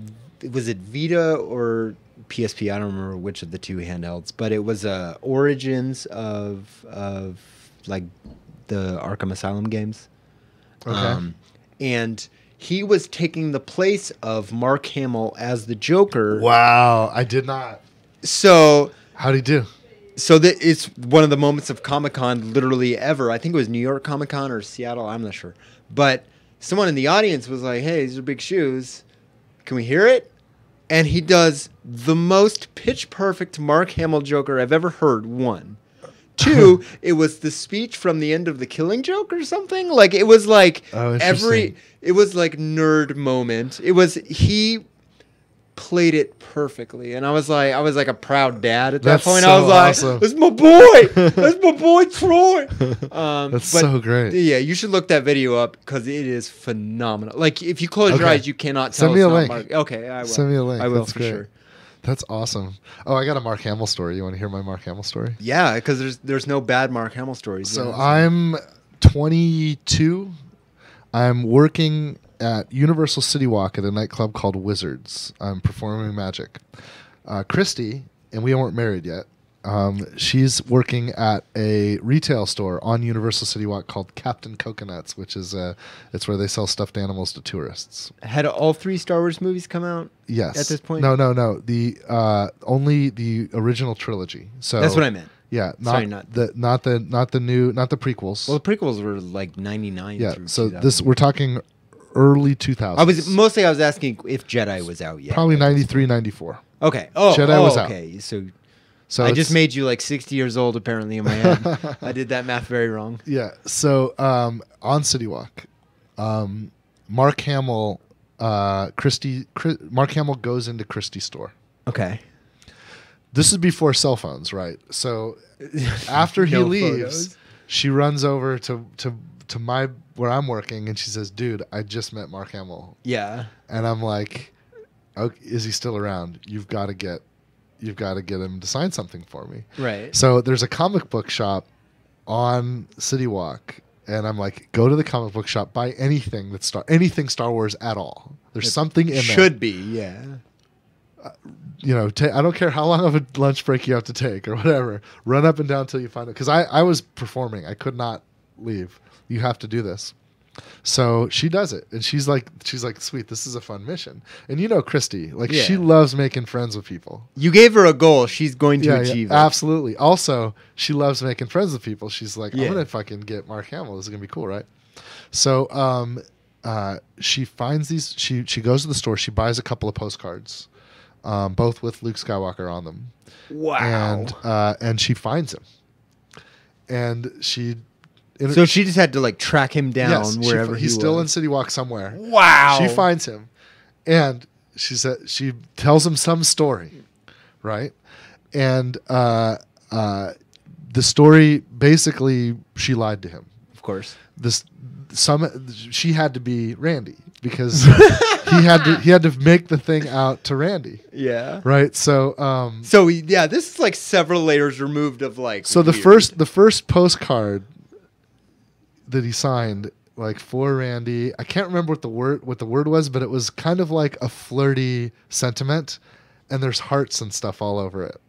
was it Vita or PSP? I don't remember which of the two handhelds, but it was origins of like the Arkham Asylum games. Okay. And he was taking the place of Mark Hamill as the Joker. Wow, I did not. So How'd he do? it's one of the moments of Comic-Con literally ever. I think it was New York Comic-Con or Seattle. I'm not sure. But someone in the audience was like, hey, these are big shoes. Can we hear it? And he does the most pitch perfect Mark Hamill Joker I've ever heard. One. Two, it was the speech from the end of The Killing Joke or something. Like, it was like Oh, interesting. it was like nerd moment. It was, played it perfectly, and I was like a proud dad at that That's point. so I was like, awesome. "That's my boy, that's my boy Troy." That's but so great. Yeah, you should look that video up because it is phenomenal. Like if you close your Okay. eyes, you cannot tell. Send me it's a not link. Mark. Okay, I will. Send me a link. I will That's for great. sure. That's awesome. Oh, I got a Mark Hamill story. You want to hear my Mark Hamill story? Yeah, because there's no bad Mark Hamill stories. So yeah. I'm 22. I'm working at Universal City Walk at a nightclub called Wizards. I'm performing magic. Christy, and we weren't married yet. She's working at a retail store on Universal City Walk called Captain Coconuts, which is it's where they sell stuffed animals to tourists. Had all 3 Star Wars movies come out? Yes. At this point? No. The only the original trilogy. So That's what I meant. Yeah, Sorry, not the prequels. Well, the prequels were like 99. Yeah, through so 2000. we're talking early 2000s. I was asking if Jedi was out yet. Probably 93, 94. Okay. Oh, Jedi was out. okay. So So I it's- just made you like 60 years old apparently in my head. I did that math very wrong. Yeah. So on City Walk, Mark Hamill, Mark Hamill goes into Christie's store. Okay. This is before cell phones, right? So after he No leaves, photos. she runs over to my where I'm working, and she says, "Dude, I just met Mark Hamill," Yeah. and I'm like, "Okay, is he still around? You've got to get him to sign something for me." Right. So there's a comic book shop on City Walk, and I'm like, "Go to the comic book shop, buy anything anything Star Wars at all. There's something in there." Should be, yeah. I don't care how long of a lunch break you have to take or whatever. Run up and down until you find it. Because I was performing. I could not leave. You have to do this. So she does it. And she's like, sweet, this is a fun mission. And you know Christy. Like, Yeah. she loves making friends with people. You gave her a goal. She's going to achieve it. Absolutely. Also, she loves making friends with people. She's like, Yeah. I'm going to fucking get Mark Hamill. This is going to be cool, right? So she finds these. She goes to the store. She buys a couple of postcards. Both with Luke Skywalker on them. Wow. And she finds him. And So she just had to like track him down wherever he's he still was. in City Walk somewhere. Wow. She finds him, and she tells him some story, right? And the story basically, she lied to him. Of course. She had to be Randy because he had to make the thing out to Randy. Yeah. Right. So this is like several layers removed of like. so the weird. first postcard that he signed, like, for Randy, I can't remember what the word was, but it was kind of like a flirty sentiment, and there's hearts and stuff all over it.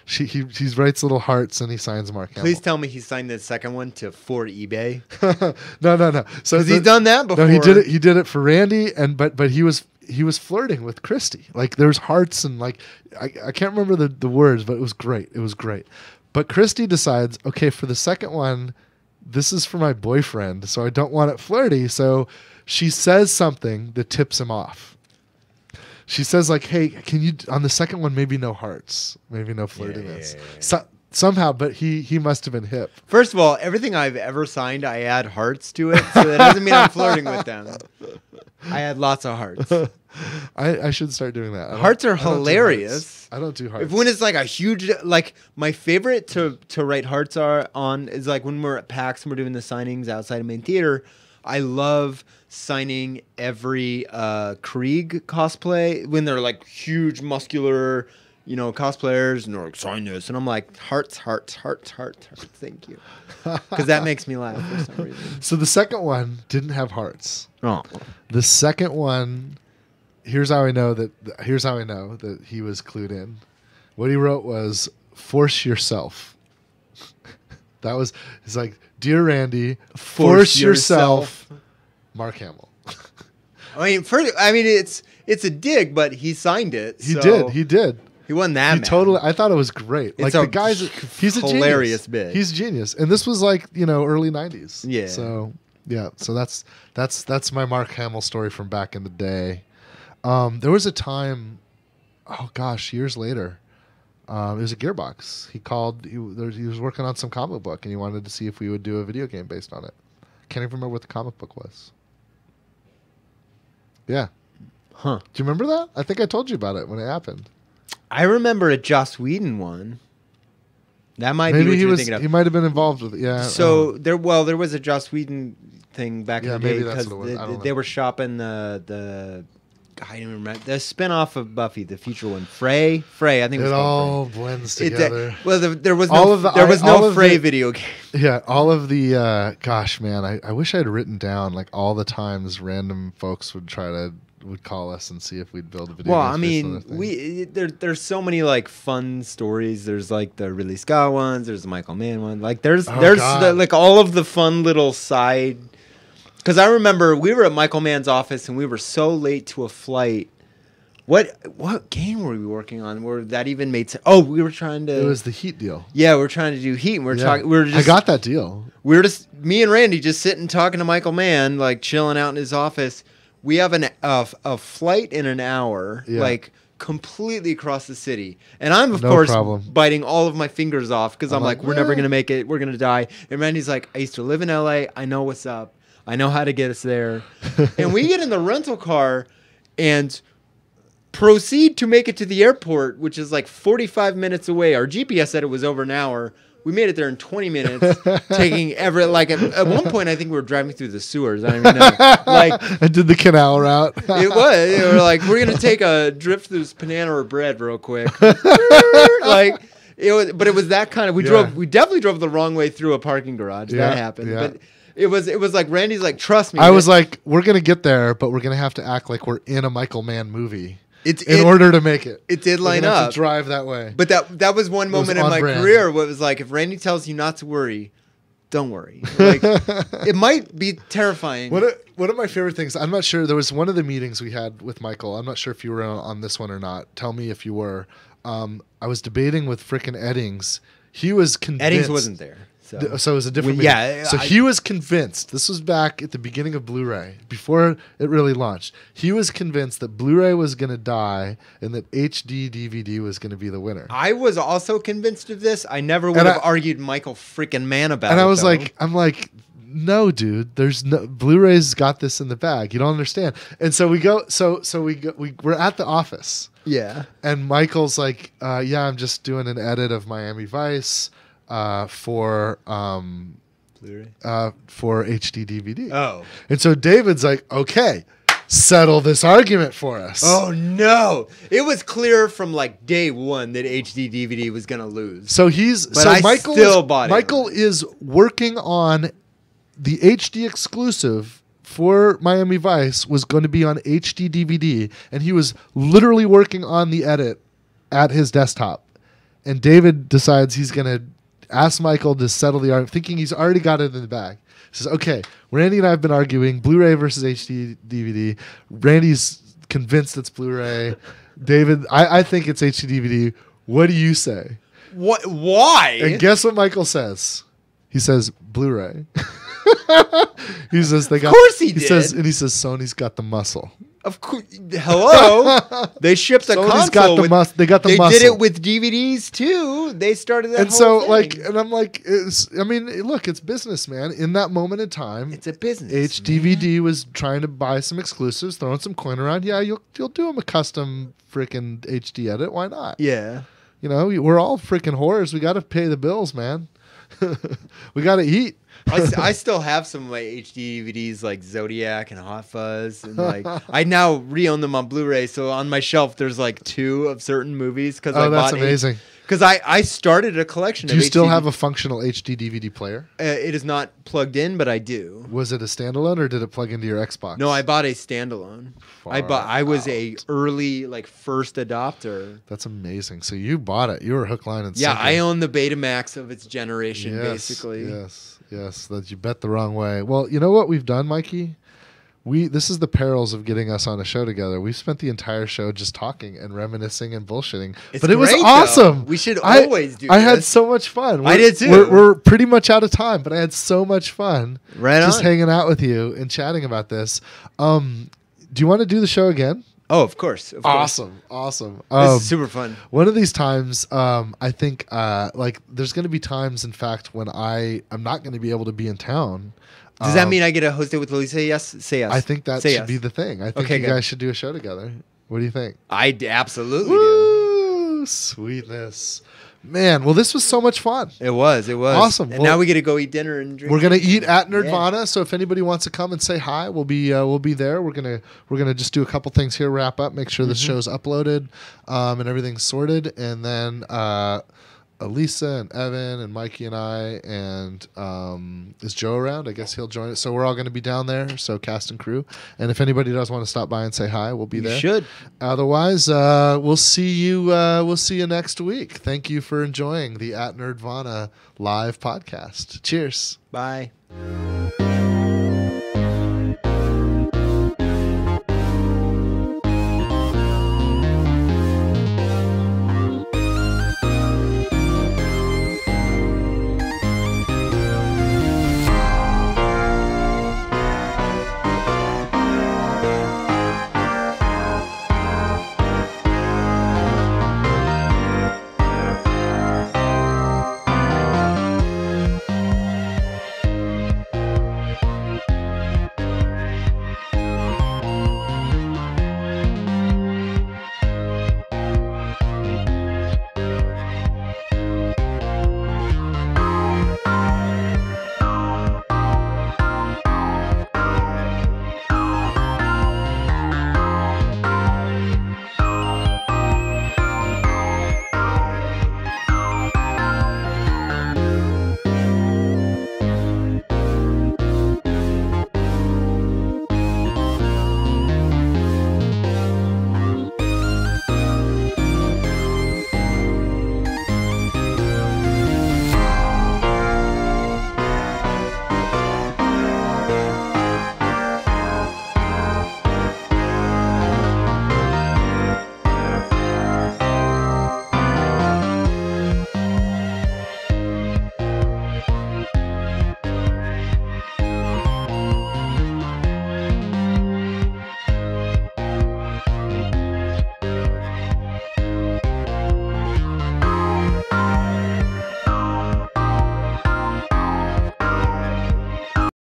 He writes little hearts and he signs Mark Hamill. Please tell me he signed the second one for eBay. No. So He's done that before. No, he did it. He did it for Randy, but he was flirting with Christy. Like, there's hearts and like I can't remember the words, but it was great. It was great. But Christy decides, okay, for the second one, this is for my boyfriend, so I don't want it flirty. So she says something that tips him off. She says, like, hey, can you, on the second one, maybe no hearts, maybe no flirtiness. Yeah. So, somehow, but he must have been hip. First of all, everything I've ever signed, I add hearts to it, so that doesn't mean I'm flirting with them. I add lots of hearts. I should start doing that. Hearts are I don't do hilarious. I don't do hearts. If when it's like a huge, like my favorite to write hearts is like when we're at PAX and we're doing the signings outside of main theater. I love signing every Krieg cosplay when they're like huge, muscular, cosplayers, and they're like, sign this, and I'm like, hearts. Thank you, because that makes me laugh for some reason. So the second one didn't have hearts. Oh, The second one, here's how I know that he was clued in. What he wrote was, force yourself. It's like, dear Randy, force yourself. Mark Hamill. I mean, it's a dig, but he signed it. He did. He won that. He totally. I thought it was great. It's the guy's he's a hilarious genius. bit. He's a genius, and this was like early '90s. Yeah. So yeah. So that's my Mark Hamill story from back in the day. There was a time, oh gosh, years later. It was a Gearbox. He called. He was working on some comic book, and he wanted to see if we would do a video game based on it. Can't even remember what the comic book was. Yeah. Huh. Do you remember that? I think I told you about it when it happened. I remember a Joss Whedon one. That might Maybe be what he you're was. thinking of. He might have been involved with it. Yeah. So there was a Joss Whedon thing back in the day maybe that's because what it was. I don't they know. were shopping the I don't remember the spinoff of Buffy, the future one, Frey. I think it was It all called blends Frey. together. There was All no of the- there was all no of Frey the- video game. Yeah, all of the gosh, man, I wish I'd written down like all the times random folks would call us and see if we'd build a video. Well, game I based on mean, their thing. there's so many like fun stories. There's like the Ridley Scott ones. There's the Michael Mann one. Like there's God. like all of the fun little side. Because I remember we were at Michael Mann's office and we were so late to a flight. What game were we working on? Where that even made sense? Oh, we were trying to. It was the Heat deal. Yeah, we were trying to do Heat. And we were Yeah. talking. We were just. I got that deal. We were just me and Randy just sitting talking to Michael Mann, like chilling out in his office. We have a flight in an hour, Yeah. like completely across the city, and I'm of No course problem. biting all of my fingers off because I'm like, we're never "Eh." gonna make it. We're gonna die. And Randy's like, I used to live in LA. I know what's up. I know how to get us there. And we get in the rental car and proceed to make it to the airport, which is like 45 minutes away. Our GPS said it was over an hour. We made it there in 20 minutes, taking at one point, I think we were driving through the sewers. I don't even know. Like, I did the canal route. it was. We were like, we're going to take a drift through this Panera Bread real quick. Like, but it was that kind of, we definitely drove the wrong way through a parking garage. Yeah, That happened. yeah. But it was like, Randy's like, trust me. I was like, we're gonna get there, but we're gonna have to act like we're in a Michael Mann movie in in order to make it. It did We're line gonna have up. to drive that way. But that was one was moment in on my brand. career where it was like, if Randy tells you not to worry, don't worry. Like, it might be terrifying. One of my favorite things, I'm not sure, there was one of the meetings we had with Michael. I'm not sure if you were on this one or not. Tell me if you were. I was debating with frickin' Eddings. He was convinced. Eddings wasn't there. So it was a different Well, meeting. yeah, So he was convinced. This was back at the beginning of Blu-ray, before it really launched. He was convinced that Blu-ray was going to die and that HD DVD was going to be the winner. I was also convinced of this. I never would have argued Michael freaking Mann about it. And I was though. like, no, dude. There's no Blu-ray's got this in the bag. You don't understand. And so we go. We're at the office. yeah. And Michael's like, yeah, I'm just doing an edit of Miami Vice for Blu-ray. for HD DVD. Oh. And so David's like, okay, settle this argument for us. Oh no! It was clear from like day one that HD DVD was gonna lose. So still bought it. Michael is working on the HD exclusive for Miami Vice was going to be on HD DVD, and he was literally working on the edit at his desktop. And David decides he's going to ask Michael to settle the argument, thinking he's already got it in the bag. He says, okay, Randy and I have been arguing Blu-ray versus HD DVD. Randy's convinced it's Blu-ray. David, I think it's HD DVD. What do you say? What? Why? And guess what Michael says? He says Blu-ray. He says they got. Of course he says, did. and he says Sony's got the muscle. Of course. Hello. They shipped a Sony's console. got the they got the they muscle. did it with DVDs too. They started that. And whole so thing. and I'm like, look, it's business, man. In that moment in time, It's a business. HDVD was trying to buy some exclusives, throwing some coin around. Yeah, you'll do them a custom freaking HD edit. Why not? Yeah. You know, we're all freaking whores. We got to pay the bills, man. We got to eat. I still have some of my HD DVDs like Zodiac and Hot Fuzz, and like I now re-own them on Blu-ray. So on my shelf, there's like 2 of certain movies because I that's bought amazing. Because I started a collection. Do you of still HD have a functional HD DVD player? It is not plugged in, but I do. Was it a standalone or did it plug into your Xbox? No, I bought a standalone. I was a early like first adopter. That's amazing. So you bought it. You were hook, line, and Yeah, sinker. I own the Betamax of its generation, basically. Yes. That you bet the wrong way. Well, you know what we've done, Mikey? This is the perils of getting us on a show together. We spent the entire show just talking and reminiscing and bullshitting. It's but it was great, awesome. though. We should always do I had this. so much fun. I did too. We're pretty much out of time, but I had so much fun just on. hanging out with you and chatting about this. Do you want to do the show again? Oh, of course. Awesome. This is super fun. One of these times, I think, there's going to be times, in fact, when I'm not going to be able to be in town. Does that mean I get to host it with Lisa? Yes. Say yes. I think that Say should yes. be the thing. I think Okay, you good. guys should do a show together. What do you think? Absolutely do. Woo! Sweetness. Man, well, this was so much fun. It was. Awesome. And Well, now we get to go eat dinner and drink. We're gonna eat at Nerdvana, Yeah. so if anybody wants to come and say hi, we'll be there. We're gonna just do a couple things here, wrap up, make sure the show's uploaded, and everything's sorted, and then Elisa and Evan and Mikey and I and is Joe around? I guess he'll join us. So we're all going to be down there. So cast and crew, and if anybody does want to stop by and say hi, we'll be there. Should. Otherwise, we'll see you. We'll see you next week. Thank you for enjoying the At Nerdvana live podcast. Cheers. Bye.